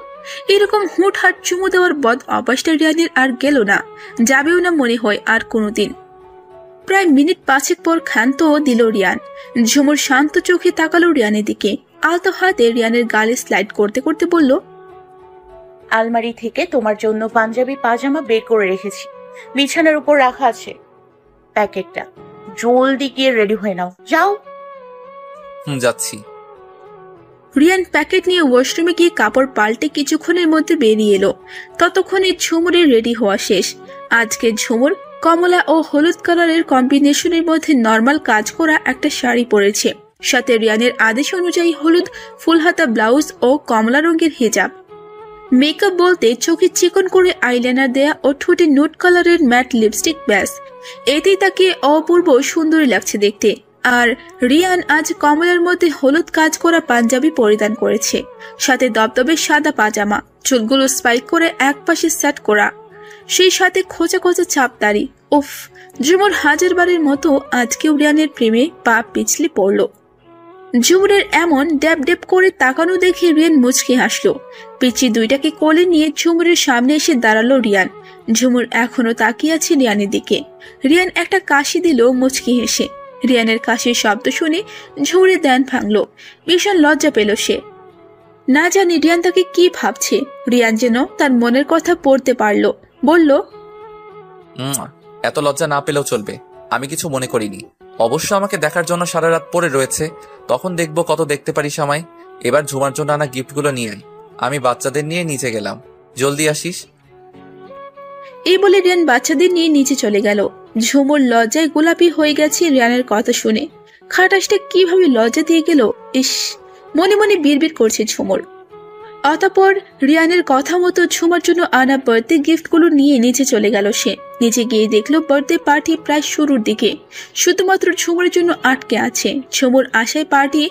এরকম হুটহাট চুমু দেওয়ার বদ অভ্যাসটা রিয়ানের আর গেল না, যাবেও না মনে হয় আর কোনোদিন। প্রায় মিনিট 5 পর ক্ষান্ত দিল রিয়ান। ঝুমুর শান্ত চোখে তাকালো রিয়ানের দিকে। আলতো হাতে রিয়ানের গালে স্লাইড করতে করতে বলল, আলমারি থেকে তোমার জন্য পাঞ্জাবি পাজামা বের করে রেখেছি, বিছানার উপর রাখা আছে প্যাকেটটা। জলদি গিয়ে রেডি হয়ে নাও, যাও। যাচ্ছি। রিয়ান প্যাকেট নিয়ে ওয়াশরুমে গিয়ে কাপড় পাল্টে কিছুক্ষণের মধ্যে বেরিয়ে এলো। ততক্ষণে ঝুমুরের রেডি হওয়া শেষ। আজকে ঝুমুর কমলা ও হলুদ কালারের কম্বিনেশনের মধ্যে নর্মাল কাজ করা একটা শাড়ি পরেছে, সাথে রিয়ানের আদেশ অনুযায়ী হলুদ ফুলহাতা ব্লাউজ ও কমলা রঙের হিজাব। মেকআপ বলতে চোখে চিকন করে আইলাইনার দেয়া ও ঠোঁটে নুড কালারের ম্যাট লিপস্টিক, ব্যাস এতেই তাকে অপূর্ব সুন্দরী লাগছে দেখতে। আর রিয়ান আজ কমলার মধ্যে হলুদ কাজ করা পাঞ্জাবি পরিধান করেছে, সাথে দবদবে সাদা পাজামা, চুলগুলো স্পাইক করে একপাশে সেট করা, সেই সাথে খোঁচা খোঁচা ছাপ দাড়ি। উফ, ঝুমুর হাজারবারের মতো আজকেও রিয়ানের প্রেমে পা পিছলে পড়ল। ঝুমুরের এমন ড্যাব ড্যাব করে তাকানো দেখে রিয়ান মুচকি হাসলো। পিচি দুইটাকে কোলে নিয়ে ঝুমুরের সামনে এসে দাঁড়ালো রিয়ান। ঝুমুর এখনো তাকিয়ে আছে রিয়ানের দিকে। রিয়ান একটা কাশি দিল মুচকি হেসে। রিয়ানের কাশির শব্দ শুনে ঝুমুরের ধ্যান ভাঙলো। ভীষণ লজ্জা পেল সে। না জানি রিয়ান তাকে কি ভাবছে। রিয়ান যেন তার মনের কথা পড়তে পারল। বলল, এত লজ্জা না পেলেও চলবে, আমি কিছু মনে করিনি। অবশ্য আমাকে দেখার জন্য সারা রাত পড়ে রয়েছে, তখন দেখবো কত দেখতে পারি সময়। এবার ঝুমার জন্য আনা গিফটগুলো নিয়ে আয়। আমি বাচ্চাদের নিয়ে নিচে গেলাম, জলদি আসিস। এই বলে রিয়ান বাচ্চাদের নিয়ে নিচে চলে গেল। ঝুমুর লজ্জায় গোলাপি হয়ে গেছে রিয়ানের কথা শুনে। খাটাসটা কিভাবে লজ্জা দিয়ে গেল, ইস, মনে মনে বিড়বিড় করছে ঝুমুর। অতঃপর রিয়ানের কথা মতো ঝুমার জন্য আনা বার্থডে গিফটগুলো নিয়ে নিচে চলে গেল সে। নিচে গিয়ে দেখলো বার্থডে পার্টি প্রায় শুরুর দিকে, শুধুমাত্র ঝুমুরের জন্য আটকে আছে। ঝুমুর আশায় পার্টি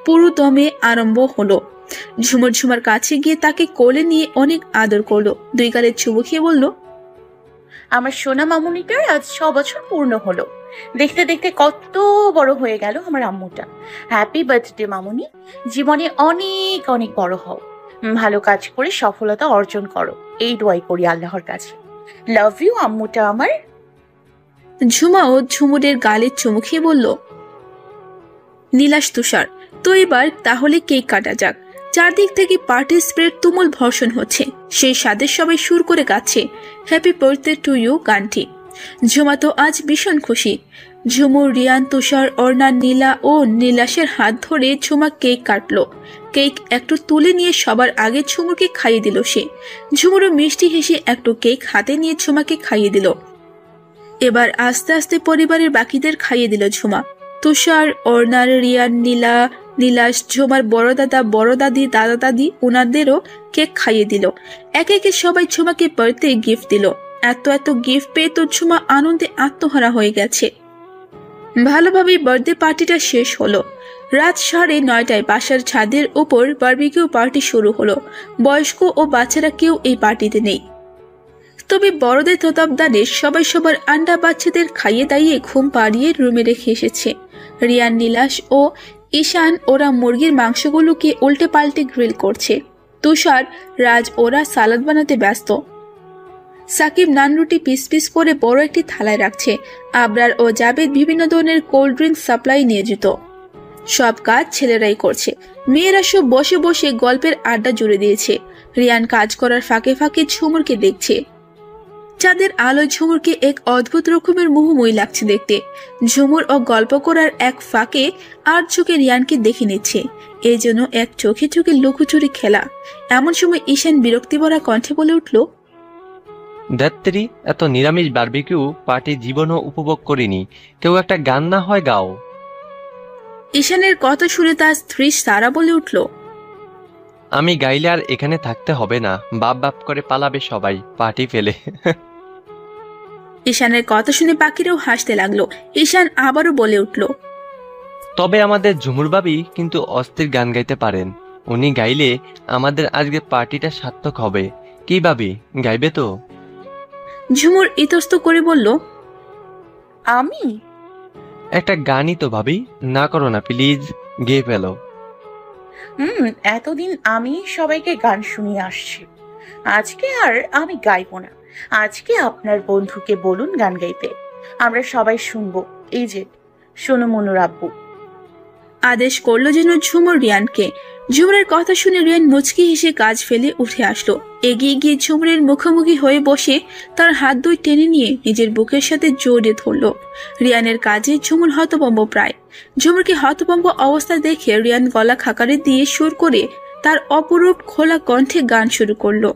পুরো দমে আরম্ভ হলো। ঝুমুর কাছে গিয়ে তাকে কোলে নিয়ে অনেক আদর করলো। দুই গালে চুমু খেয়ে বলল, আমার সোনা মামুনিটার আজ 6 বছর পূর্ণ হলো। দেখতে দেখতে কত বড় হয়ে গেল আমার আম্মুটা। হ্যাপি বার্থডে মামুনি, জীবনে অনেক অনেক বড় হও, ভালো কাজ করে সফলতা অর্জন করো, এই দোয়াই করি আল্লাহর কাছে। লাভ ইউ আম্মুটা আমার। ঝুমাও ঝুমুরের গালে চুমু খেয়ে বলল, নীলাশ তুষার, তো এবার তাহলে কেক কাটা যাক। চারদিক থেকে পার্টি স্প্রের তুমুল ভর্ষণ হচ্ছে। সেই সাথে সবাই সুর করে গাচ্ছে হ্যাপি বার্থডে টু ইউ গানটি। ঝুমা তো আজ ভীষণ খুশি। ঝুমুর, রিয়ান, তুষার, অর্ণা, নীলা ও নীলাশের হাত ধরে ঝুমা কেক কাটলো। কেক একটু তুলে নিয়ে সবার আগে ঝুমুরকে খাইয়ে দিল সে। ঝুমুরও মিষ্টি হেসে একটু কেক হাতে নিয়ে ঝুমাকে খাইয়ে দিল। এবার আস্তে আস্তে পরিবারের বাকিদের খাইয়ে দিল ঝুমা। তুষার, অর্ণার, রিয়ান, নীলা, নীলাশ, ঝুমার বড় দাদা, বড় দাদি, দাদা দাদি, ওনাদেরও কেক খাইয়ে দিল। একে একে সবাই ঝুমাকে বার্থডে গিফট দিল। এত এত গিফট পেয়ে তো ঝুমা আনন্দে আত্মহারা হয়ে গেছে। ভালোভাবেই বার্থডে পার্টিটা শেষ হলো। রাত 9:30টায় বাসার ছাদের উপর বারবিকিউ পার্টি শুরু হলো। বয়স্ক ও বাচ্চারা কেউ এই পার্টিতে নেই, তবে বড়দের তত্ত্বাবধানে সবাই সবার আন্ডা বাচ্চাদের খাইয়ে দাইয়ে ঘুম পাড়িয়ে রুমে রেখে এসেছে। রিয়ান, নীলাশ ও ঈশান ওরা মুরগির মাংসগুলোকে উল্টে পাল্টে গ্রিল করছে। তুষার, রাজ ওরা সালাদ বানাতে ব্যস্ত। সাকিব নান রুটি পিস পিস করে বড় একটি থালায় রাখছে। আবরার ও জাবেদ বিভিন্ন ধরনের কোল্ড ড্রিঙ্ক সাপ্লাই নিয়োজিত। সব কাজ ছেলেরাই করছে। মেয়েরা সব বসে বসে গল্পের আড্ডা জুড়ে দিয়েছে। রিয়ান কাজ করার ফাঁকে ফাঁকে ঝুমুরকে দেখছে। চাঁদের আলোয় ঝুমুরকে এক অদ্ভুত রকমের মোহময়ী লাগছে দেখতে। ঝুমুর ও গল্প করার এক ফাঁকে আর চোখে রিয়ানকে দেখে নিচ্ছে। এই জন্য এক চোখে চোখে লুকোচুরি খেলা। এমন সময় ঈশান বিরক্তি ভরা কণ্ঠে বলে উঠল, ধ্যাত্তেরি, এত নিরামিষ বারবিকিউ পার্টি জীবনও উপভোগ করিনি। কেউ একটা গান না হয় গাও। ঈশানের কথা শুনে তার স্ত্রী সারা বলে উঠল, আমি গাইলে আর এখানে থাকতে হবে না। বাপ বাপ করে পালাবে সবাই পার্টি ফেলে। ঈশানের কথা শুনে পাখিরাও হাসতে লাগলো। ঈশান আবারও বলে উঠল, তবে আমাদের ঝুমুর ভাবি কিন্তু অস্থির গান গাইতে পারেন। উনি গাইলে আমাদের আজকে পার্টিটা সার্থক হবে। কি ভাবি, গাইবে তো? ঝুমুর ইতস্ত করে বলল, আমি? একটা গানই তো ভাবি, না করো না প্লিজ, গেয়ে ফেলো। এতদিন আমি সবাইকে গান শুনিয়ে আসছি, আজকে আর আমি গাইবো না। আজকে আপনার বন্ধুকে বলুন গান গাইতে, আমরা সবাই শুনবো। এই যে শোনো মনুর আব্বু। আদেশ করলো যেন ঝুমুর রিয়ানকে। ঝুমুরের কথা শুনে রিয়ান মুচকি হেসে কাজ ফেলে উঠে আসলো। এগিয়ে গিয়ে ঝুমুরের মুখোমুখি হয়ে বসে তার হাত দুই টেনে নিয়ে নিজের বুকের সাথে জড়িয়ে ধরল। রিয়ানের কাজে ঝুমুর হতভম্ব প্রায়। ঝুমুরকে হতভম্ব অবস্থা দেখে রিয়ান গলা খাকারে দিয়ে সুর করে তার অপরূপ খোলা কণ্ঠে গান শুরু করলো।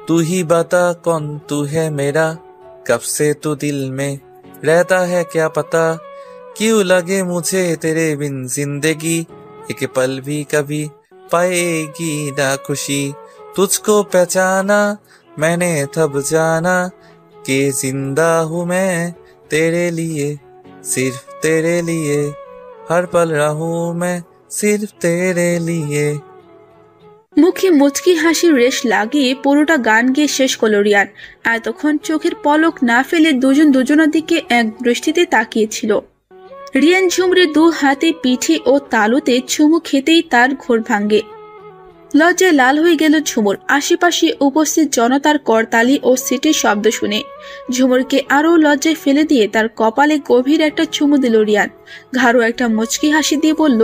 तू ही बता कौन तू है मेरा, कब से तू दिल में रहता है क्या पता, क्यों लगे मुझे तेरे बिन जिंदगी, एक पल भी कभी पाएगी ना खुशी, तुझको पहचाना मैंने तब जाना कि जिंदा हूँ मैं तेरे लिए, सिर्फ तेरे लिए, हर पल रहूं मैं सिर्फ तेरे लिए। মুখে মুচকি হাসির রেশ লাগিয়ে পুরোটা গান গিয়ে শেষ করল রিয়ান। এতক্ষণ চোখের পলক না ফেলে দুজন দুজনের দিকে এক দৃষ্টিতে তাকিয়েছিল। রিয়ান ঝুমরে দু হাতে পিঠে ও তালুতে চুমু খেতেই তার ঘোর ভাঙ্গে। লজ্জায় লাল হয়ে গেল ঝুমুর। আশেপাশে উপস্থিত জনতার করতালি ও সিটির শব্দ শুনে ঝুমুরকে আরো লজ্জায় ফেলে দিয়ে তার কপালে গভীর একটা চুমু দিল রিয়ান। ঘাড়ো একটা মুচকি হাসি দিয়ে বলল,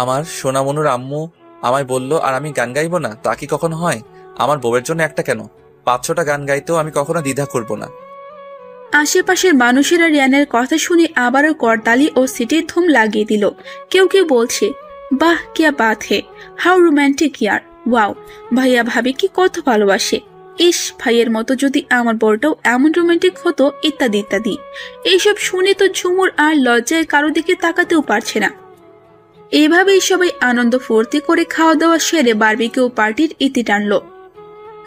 আমার সোনামনুর আম্মু আমায় বললো আর আমি গান গাইবো না, তা কি কখনো হয়? আমার বউয়ের জন্য একটা কেন, 5-6টা গান গাইতেও আমি কখনো দ্বিধা করব না। আশেপাশের মানুষেরা রিয়ানের কথা শুনে আবারও করতালি ও সিটির ধুম লাগিয়ে দিল। কেউ কেউ বলছে, বাহ কিয়া বাত হে, হাউ রোম্যান্টিক ইয়ার, ওয়াও, ভাইয়া ভাবি কি কত ভালোবাসে, ইস ভাইয়ের মতো যদি আমার বউটাও এমন রোম্যান্টিক হতো, ইত্যাদি ইত্যাদি। এইসব শুনে তো ঝুমুর আর লজ্জায় কারো দিকে তাকাতেও পারছে না। এভাবেই সবাই আনন্দ ফুর্তি করে খাওয়া দাওয়া সেরে বারবিকিউ পার্টির ইতি টানল।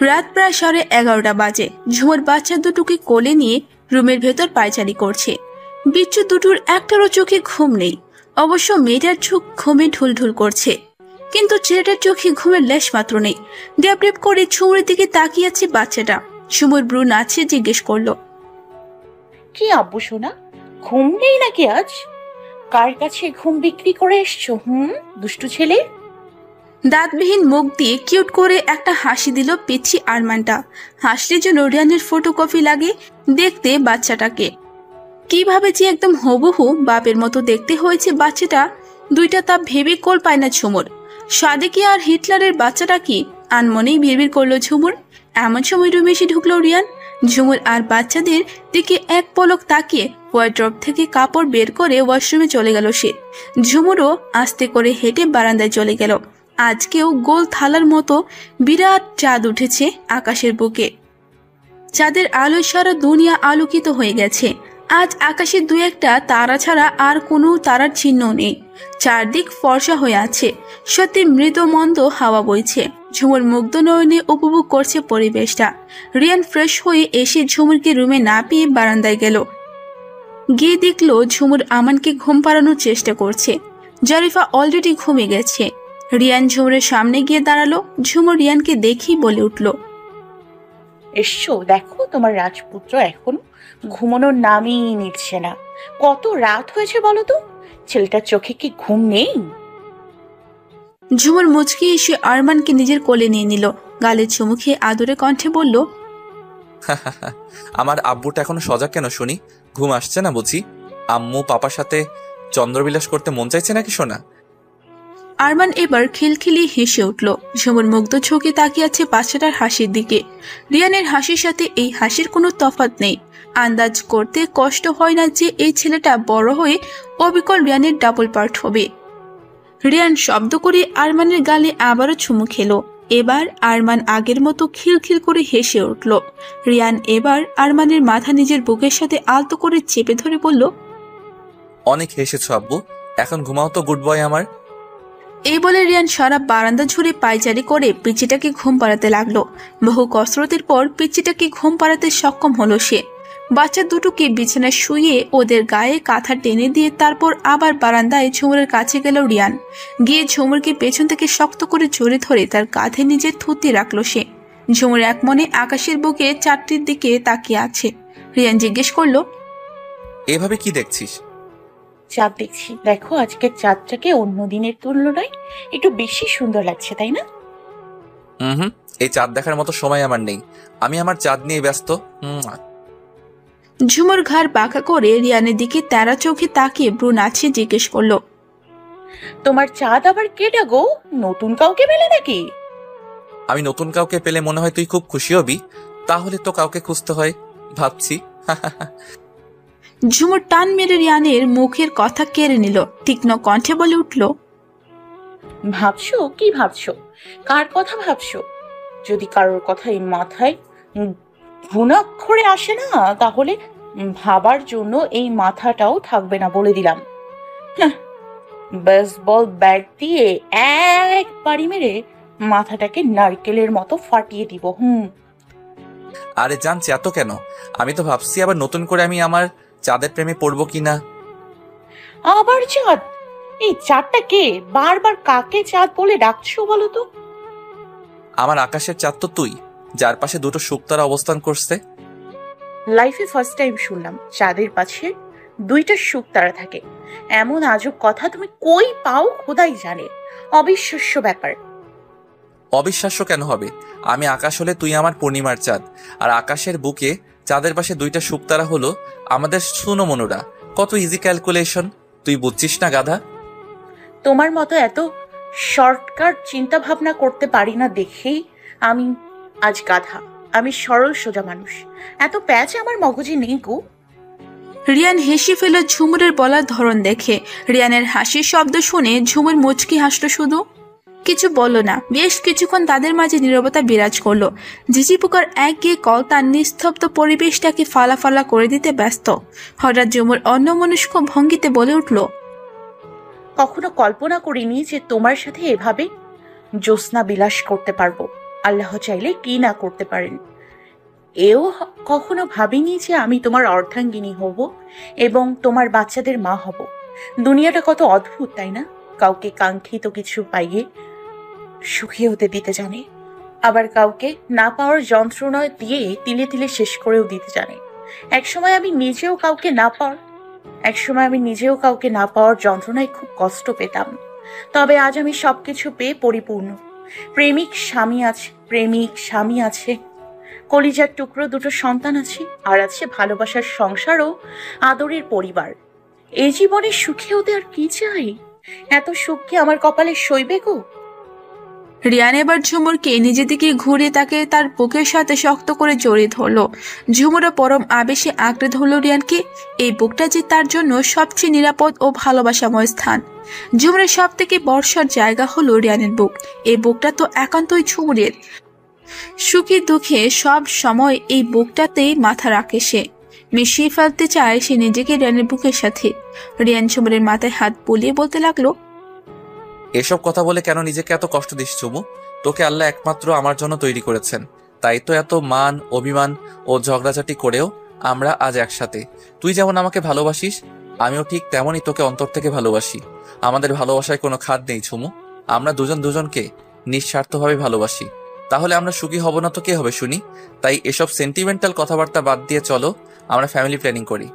রাত প্রায় 11:30 বাজে। ঝুমুর বাচ্চা দুটোকে কোলে নিয়ে রুমের ভেতর পায়চারি করছে। বিচ্ছু দুটোর একটারও চোখে ঘুম নেই। অবশ্য মেয়েটার চোখ ঘুমে ঢুলঢুল করছে, কিন্তু ছেলেটার চোখে ঘুমের লেশ মাত্র নেই। ড্যাপ ড্যাপ করে ঝুমুরের দিকে তাকিয়ে আছে বাচ্চাটা। ঝুমুর ব্রু নাচিয়ে জিজ্ঞেস করলো, কি আব্বু সোনা, ঘুম নেই নাকি আজ? কার কাছে ঘুম বিক্রি করে এসছো? দুষ্টু ছেলে। দাঁতবিহীন মুখ দিয়ে কিউট করে একটা হাসি দিল পিচ্ছি আরমানটা। হাসির জন্য রিয়ানের ফটোকপি লাগে দেখতে বাচ্চাটাকে। কিভাবে যে একদম হুবহু বাপের মতো দেখতে হয়েছে বাচ্চাটা, দুইটা তা ভেবে কোল পায় না ঝুমুর। সাদেকি আর হিটলারের বাচ্চাটা কি আনমনেই ভিড় করলো ঝুমুর। এমন সময় রুমে এসে ঢুকলো রিয়ান। ঝুমুর আর বাচ্চাদের দিকে এক পলক তাকিয়ে ওয়ার্ড্রপ থেকে কাপড় বের করে ওয়াশরুমে চলে গেল সে। ঝুমুরও আস্তে করে হেঁটে বারান্দায় চলে গেল। আজকেও গোল থালার মতো বিরাট চাঁদ উঠেছে আকাশের বুকে। চাঁদের আলোয় সারা দুনিয়া আলোকিত হয়ে গেছে। আজ আকাশে দু একটা তারা ছাড়া আর কোনো তারার চিহ্ন নেই। চারদিক ফর্সা হয়ে আছে। সত্যি মৃদু মন্দ হাওয়া বইছে। ঝুমুর মুগ্ধ নয়নে উপভোগ করছে পরিবেশটা। রিয়ান ফ্রেশ হয়ে এসে ঝুমুরকে রুমে না পেয়ে বারান্দায় গেল। গিয়ে দেখলো ঝুমুর আমানকে ঘুম পাড়ানোর চেষ্টা করছে। জারিফা অলরেডি ঘুমে গেছে। রিয়ান ঝুমুরের সামনে গিয়ে দাঁড়ালো। ঝুমুর রিয়ানকে দেখেই বলে উঠল, এসো দেখো, তোমার রাজপুত্র এখনো ঘুমানোর নামই নিচ্ছে না। কত রাত হয়েছে বলো তো, ছেলেটার চোখে কি ঘুম নেই? ঝুমুর মুচকি এসে আরমানকে নিজের কোলে নিয়ে নিল। গালে চুমু খেয়ে আদরে কণ্ঠে বলল, আমার আব্বুটা এখনো সজাগ কেন শুনি? ঘুম আসছে না বুঝি? আম্মু পাপার সাথে চন্দ্রবিলাস করতে মন চাইছে নাকি সোনা? আরমান এবার খিলখিলিয়ে হেসে উঠল। ঝুমুর মুগ্ধ চোখে তাকিয়ে আছে বাচ্চাটার হাসির দিকে। রিয়ানের হাসির সাথে এই হাসির কোনো তফাৎ নেই। আন্দাজ করতে কষ্ট হয় না যে এই ছেলেটা বড় হয়ে অবিকল রিয়ানের ডাবল পার্ট হবে। রিয়ান শব্দ করে আরমানের গালে আবারও চুমু খেলো। এবার আরমান আগের মতো খিলখিল করে হেসে উঠল। রিয়ান এবার আরমানের মাথা নিজের বুকের সাথে আলতো করে চেপে ধরে বলল, অনেক হেসেছো আব্বু, এখন ঘুমাও তো গুড বয় আমার। এই বলে রিয়ান সারা বারান্দা ঝুড়ে পায়চারি করে পিচ্চিটাকে ঘুম পাড়াতে লাগলো। বহু কসরতের পর পিচ্চিটাকে ঘুম পাড়াতে সক্ষম হলো সে। বাচ্চা দুটোকে বিছানায় শুইয়ে ওদের গায়ে কাঁথা টেনে দিয়ে তারপর আবার বারান্দায় ঝুমুরের কাছে গেল রিয়ান। গিয়ে ঝুমুরকে পেছন থেকে শক্ত করে জড়িয়ে ধরে তার কাঁধে নিজের থুতনি রাখলো সে। ঝুমুর এক মনে আকাশের বুকে চারটির দিকে তাকিয়ে আছে। রিয়ান জিজ্ঞেস করলো, এভাবে কি দেখছিস? চাঁদ দেখছি। দেখো, আজকের চাঁদটাকে অন্য দিনের তুলনায় একটু বেশি সুন্দর লাগছে, তাই না? এই চাঁদ দেখার মতো সময় আমার নেই, আমি আমার চাঁদ নিয়ে ব্যস্ত। ঝুমুর ঘাড় বাঁকা করে রিয়ানের দিকে তেরা চোখে তাকিয়ে ব্রু নাচিয়ে জিজ্ঞেস করলো, তোমার চাঁদ আবার কেটা গো? নতুন কাউকে পেলে নাকি? আমি নতুন কাউকে পেলে মনে হয় তুই খুব খুশি হবি। তাহলে তো কাউকে খুঁজতে হয় ভাবছি। ঝুমুর টান মেরে রিয়ানের মুখের কথা কেড়ে নিল, তীক্ষ্ণ কণ্ঠে বলে উঠল, ভাবছো? কি ভাবছো? কার কথা ভাবছো? যদি কারোর কথা এই মাথায় ঘুণাক্ষরে আসে না, তাহলে ভাবার জন্য এই মাথাটাও থাকবে না, বলে দিলাম। বেসবল ব্যাট দিয়ে একবারই মেরে মাথাটাকে নারকেলের মতো ফাটিয়ে দিব। আরে জানছি, এত কেন? আমি তো ভাবছি আবার নতুন করে আমি আমার চাঁদের প্রেমে পড়বো কিনা। আবার চাঁদ? এই চাঁদটা কে? বারবার কাকে চাঁদ বলে ডাকছো বলো তো? আমার আকাশের চাঁদ তো তুই, যার পাশে দুটো শুকতারা অবস্থান করছে। লাইফে ফার্স্ট টাইম শুনলাম চাঁদের পাশে দুইটা শুকতারা থাকে। এমন আজব কথা তুমি কই পাও খোদাই জানে। অবিশ্বাস্য ব্যাপার। অবিশ্বাস্য কেন হবে? আমি আকাশ হলে তুই আমার পূর্ণিমার চাঁদ, আর আকাশের বুকে চাঁদের পাশে দুইটা শুকতারা হলো আমাদের সুনমনুরা। কত ইজি ক্যালকুলেশন, তুই বুঝছিস না গাধা? তোমার মতো এত শর্টকাট চিন্তা ভাবনা করতে পারি না দেখেই আমি আজ গাধা। আমি সরল সোজা মানুষ, এত প্যাচ আমার মগজে নেই গো। রিয়ান হেসে ফেল ঝুমুরের বলার ধরন দেখে। রিয়ানের হাসির শব্দ শুনে ঝুমুর মুচকি হাসলো, শুধু কিছু বলল না। বেশ কিছুক্ষণ তাদের মাঝে নীরবতা বিরাজ করলো। ঝিঝি পোকার একঘেয়ে কল তার নিস্তব্ধ পরিবেশটাকে ফালা করে দিতে ব্যস্ত। হঠাৎ ঝুমুর অন্যমনস্ক ভঙ্গিতে বলে উঠল, কখনো কল্পনা করিনি যে তোমার সাথে এভাবে জ্যোৎস্না বিলাস করতে পারবো। আল্লাহ চাইলে কি না করতে পারেন। এও কখনো ভাবিনি যে আমি তোমার অর্ধাঙ্গিনী হব এবং তোমার বাচ্চাদের মা হব। দুনিয়াটা কত অদ্ভুত, তাই না? কাউকে কাঙ্ক্ষিত কিছু পাইয়ে সুখী হতে দিতে জানে, আবার কাউকে না পাওয়ার যন্ত্রণা দিয়ে তিলে তিলে শেষ করেও দিতে জানে। একসময় আমি নিজেও কাউকে না পাওয়ার যন্ত্রণায় খুব কষ্ট পেতাম। তবে আজ আমি সবকিছু পেয়ে পরিপূর্ণ। প্রেমিক স্বামী আছে, কলিজার টুকরো দুটো সন্তান আছে, আর আছে ভালোবাসার সংসার ও আদরের পরিবার। এই জীবনে সুখী হতে আর কি চাই? এত সুখ কি আমার কপালে সইবে গো? রিয়ান এবার ঝুমুরকে নিজে দিকে ঘুরে তাকে তার বুকের সাথে শক্ত করে জড়িয়ে ধরলো। ঝুমুরও পরম আবেশে আঁকড়ে ধরল রিয়ানকে। এই বুকটা যে তার জন্য সবচেয়ে নিরাপদ ও ভালোবাসাময় স্থান। ঝুমুরের সব থেকে বর্ষার জায়গা হলো রিয়ানের বুক। এই বুকটা তো একান্তই ঝুমুরের। সুখে দুঃখে সব সময় এই বুকটাতেই মাথা রাখে সে। মিশিয়ে ফেলতে চায় সে নিজেকে রিয়ানের বুকের সাথে। রিয়ান ঝুমুরের মাথায় হাত বুলিয়ে বলতে লাগলো, এসব কথা বলে কেন নিজেকে এত কষ্ট দিস চুমু? তোকে আল্লাহ একমাত্র আমার জন্য তৈরি করেছেন, তাই তো এত মান অভিমান ও ঝগড়াঝাটি করেও আমরা আজ একসাথে। তুই যেমন আমাকে ভালোবাসিস, আমিও ঠিক তেমনই তোকে অন্তর থেকে ভালোবাসি। আমাদের ভালোবাসায় কোনো খাদ নেই চুমু। আমরা দুজনকে নিঃস্বার্থভাবে ভালোবাসি। তাহলে আমরা সুখী হব না তো কে হবে শুনি? তাই এসব সেন্টিমেন্টাল কথাবার্তা বাদ দিয়ে চলো আমরা ফ্যামিলি প্ল্যানিং করি।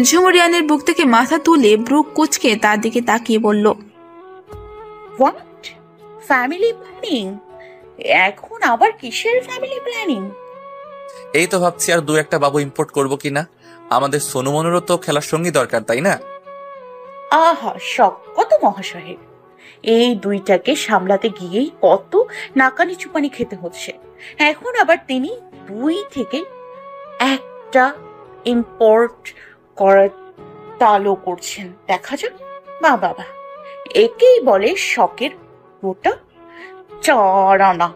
ঝুমুর রিয়ানের বুক থেকে মাথা তুলে ব্রুক কুচকে তার দিকে তাকিয়ে বলল, হোয়াট? Family planning? এখন আবার কিসের ফ্যামিলি প্ল্যানিং? এই তো ভাবছি আর দু একটা বাবু ইম্পোর্ট করবো কিনা। আমাদের সোনুমনুরও তো খেলার সঙ্গী দরকার, তাই না? আহা, শখ কত মহাশয়ের! এই দুইটাকে সামলাতে গিয়েই কত নাকানি চুপানি খেতে হচ্ছে। এখন আবার তিনি দুই থেকে একটা ইম্পোর্ট করার তালও করছেন। দেখা যাক। বাবা, একেই বলে শখের গোটা চড়ানা।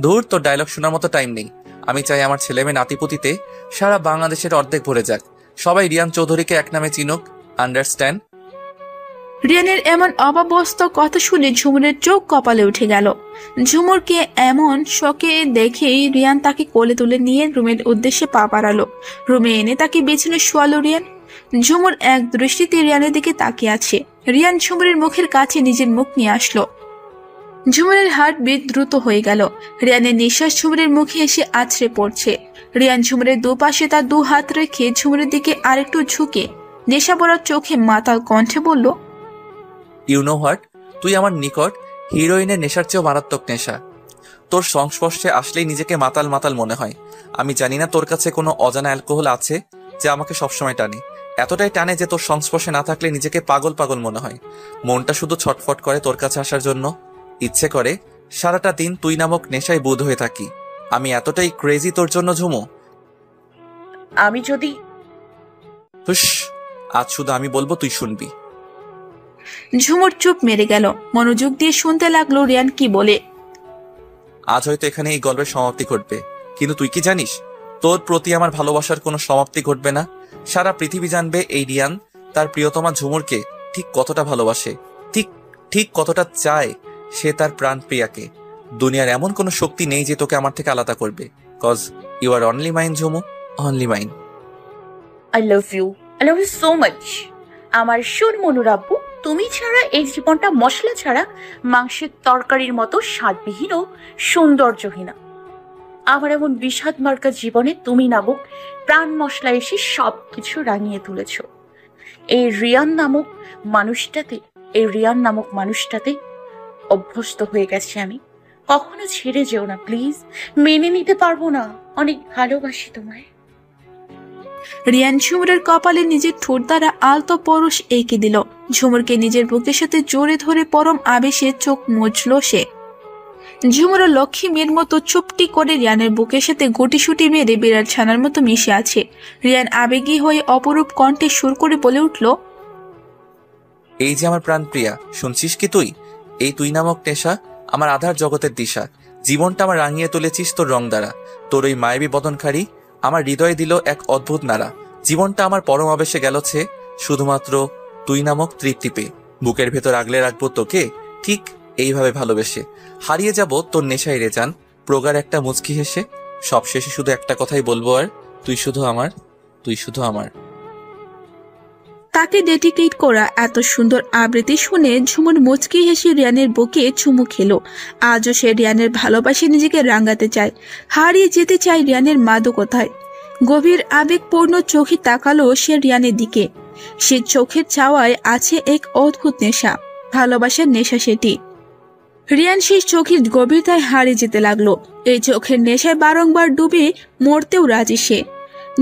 ধুর, তোর ডায়লগ শোনার মতো টাইম নেই। আমি চাই আমার ছেলে মেয়ে নাতিপুতিতে সারা বাংলাদেশের অর্ধেক ভরে যাক। সবাই রিয়ান চৌধুরীকে এক নামে চিনুক। আন্ডারস্ট্যান্ড? রিয়ানের এমন অবাবস্ত কথা শুনে ঝুমুরের চোখ কপালে উঠে গেল। ঝুমুরকে এমন শোকে দেখেই রিয়ান তাকে কোলে তুলে নিয়ে রুমের উদ্দেশ্যে পা বাড়ালো। রুমে এনে তাকে বিছানে শোয়ালো রিয়ান। ঝুমুর এক দৃষ্টিতে রিয়ানের দিকে তাকিয়ে আছে। রিয়ান ঝুমুরের মুখের কাছে নিজের মুখ নিয়ে আসলো। ঝুমুরের হার্টবিট দ্রুত হয়ে গেল। রিয়ানের নিঃশ্বাস ঝুমুরের মুখে এসে আছড়ে পড়ছে। রিয়ান ঝুমুরের দুপাশে তার দু হাত রেখে ঝুমুরের দিকে আরেকটু ঝুঁকে নেশা ভরা চোখে মাতাল কণ্ঠে বলল, ইউ নো হোয়াট, তুই আমার নিকট হিরোইনের নেশার চেয়েও মারাত্মক নেশা। তোর সংস্পর্শে আসলেই নিজেকে মাতাল মাতাল মনে হয়। আমি জানি না তোর কাছে কোনো অজানা অ্যালকোহল আছে যা আমাকে সবসময় টানে। এতটাই টানে যে তোর সংস্পর্শে না থাকলে নিজেকে পাগল পাগল মনে হয়। মনটা শুধু ছটফট করে তোর কাছে আসার জন্য। ইচ্ছে করে সারাটা দিন তুই নামক নেশায় বুঁদ হয়ে থাকি। আমি এতটাই ক্রেজি তোর জন্য ঝুমু। আমি যদি হুস, আজ শুধু আমি বলবো, তুই শুনবি। ঝুমুর চুপ মেরে গেল, মনোযোগ দিয়ে শুনতে লাগলো রিয়ান কি বলে। আজ হয়তো এখানে এই গল্পের সমাপ্তি ঘটবে, কিন্তু তুই কি জানিস তোর প্রতি আমার ভালোবাসার কোনো সমাপ্তি ঘটবে না। সারা পৃথিবী জানবে এই রিয়ান তার প্রিয়তমা ঝুমুরকে ঠিক কতটা ভালোবাসে, ঠিক ঠিক কতটা চায় সে তার প্রাণ প্রিয়াকে। দুনিয়ার এমন কোনো শক্তি নেই যে তোকে আমার থেকে আলাদা করবে। Cause you are only mine Jhumu, only mine. I love you so much. আমার সুরমনুর আব্বু, তুমি ছাড়া এই জীবনটা মশলা ছাড়া মাংসের তরকারির মতো স্বাদবিহীন ও সৌন্দর্যহীনা। আমার এমন বিষাদ মার্কা জীবনে তুমি নামক প্রাণ মশলা এসে সবকিছু রাঙিয়ে তুলেছ। এই রিয়ান নামক মানুষটাতে অভ্যস্ত হয়ে গেছি আমি। কখনো ছেড়ে যেও না প্লিজ, মেনে নিতে পারবো না। অনেক ভালোবাসি তোমায়। রিয়ান ঝুমুরের কপালে নিজের ঠোঁট দ্বারা আলতো পরশ এঁকে দিল। ঝুমুরকে নিজের বুকের সাথে জোরে ধরে পরম আবেশে চোখ মুছল সে। ঝুমুর লক্ষ্মী মেয়ের মতো চুপটি করে রিয়ানের বুকের সাথে গুটিসুটি মেরে বিড়াল ছানার মতো মিশে আছে। রিয়ান আবেগী হয়ে অপরূপ কণ্ঠে সুর করে বলে উঠল, এই যে আমার প্রাণ প্রিয়া, শুনছিস কি তুই? এই তুই নামক নেশা আমার আধার জগতের দিশা। জীবনটা আমার রাঙিয়ে তুলেছিস তোর রং দ্বারা। তোর ওই মায়াবী বদনখাড়ি আমার হৃদয়ে দিল এক অদ্ভুত নাড়া। জীবনটা আমার পরম আবেশে গেলছে শুধুমাত্র তুই নামক তৃপ্তি পেয়ে। বুকের ভেতর আগলে রাখবো তোকে ঠিক এইভাবে ভালোবেসে। হারিয়ে যাব তোর নেশায় রে জান, প্রগাঢ় একটা মুচকি হেসে। সবশেষে শুধু একটা কথাই বলবো, আর তুই শুধু আমার, তুই শুধু আমার। তাকে ডেডিকেট করা এত সুন্দর আবৃত্তি শুনে ঝুমুর মুচকি হেসে রিয়ানের বুকে চুমু খেলো। আজও সে রিয়ানের ভালোবাসে নিজেকে রাঙাতে চায়, হারিয়ে যেতে চায় রিয়ানের মাদকতায়। গভীর আবেগপূর্ণ চোখে তাকালো সে রিয়ানের দিকে। সে চোখের চাওয়ায় আছে এক অদ্ভুত নেশা, ভালোবাসার নেশা সেটি। রিয়ান সেই চোখের গভীরতায় হারিয়ে যেতে লাগলো। এই চোখের নেশায় বারংবার ডুবে মরতেও রাজি সে।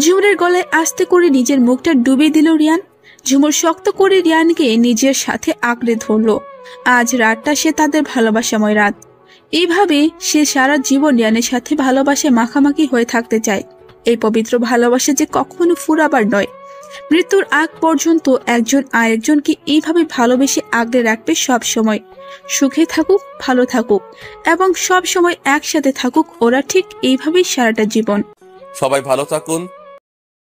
ঝুমুরের গলায় আস্তে করে নিজের মুখটা ডুবিয়ে দিল রিয়ান। ঝুমুর শক্ত করে রিয়ানকে নিজের সাথে আঁকড়ে ধরল। আজ রাতটা সে তাদের ভালোবাসাময় রাত। এইভাবে সে সারা জীবন রিয়ানের সাথে ভালোবাসে মাখামাখি হয়ে থাকতে চায়। এই পবিত্র ভালোবাসা যে কখনো ফুরাবার নয়। মৃত্যুর আগ পর্যন্ত একজন আরেকজনকে এইভাবে ভালোবেসে আগলে রাখবে সব সময়। সুখে থাকুক, ভালো থাকুক এবং সব সময় একসাথে থাকুক ওরা, ঠিক এইভাবেই সারাটা জীবন। সবাই ভালো থাকুন।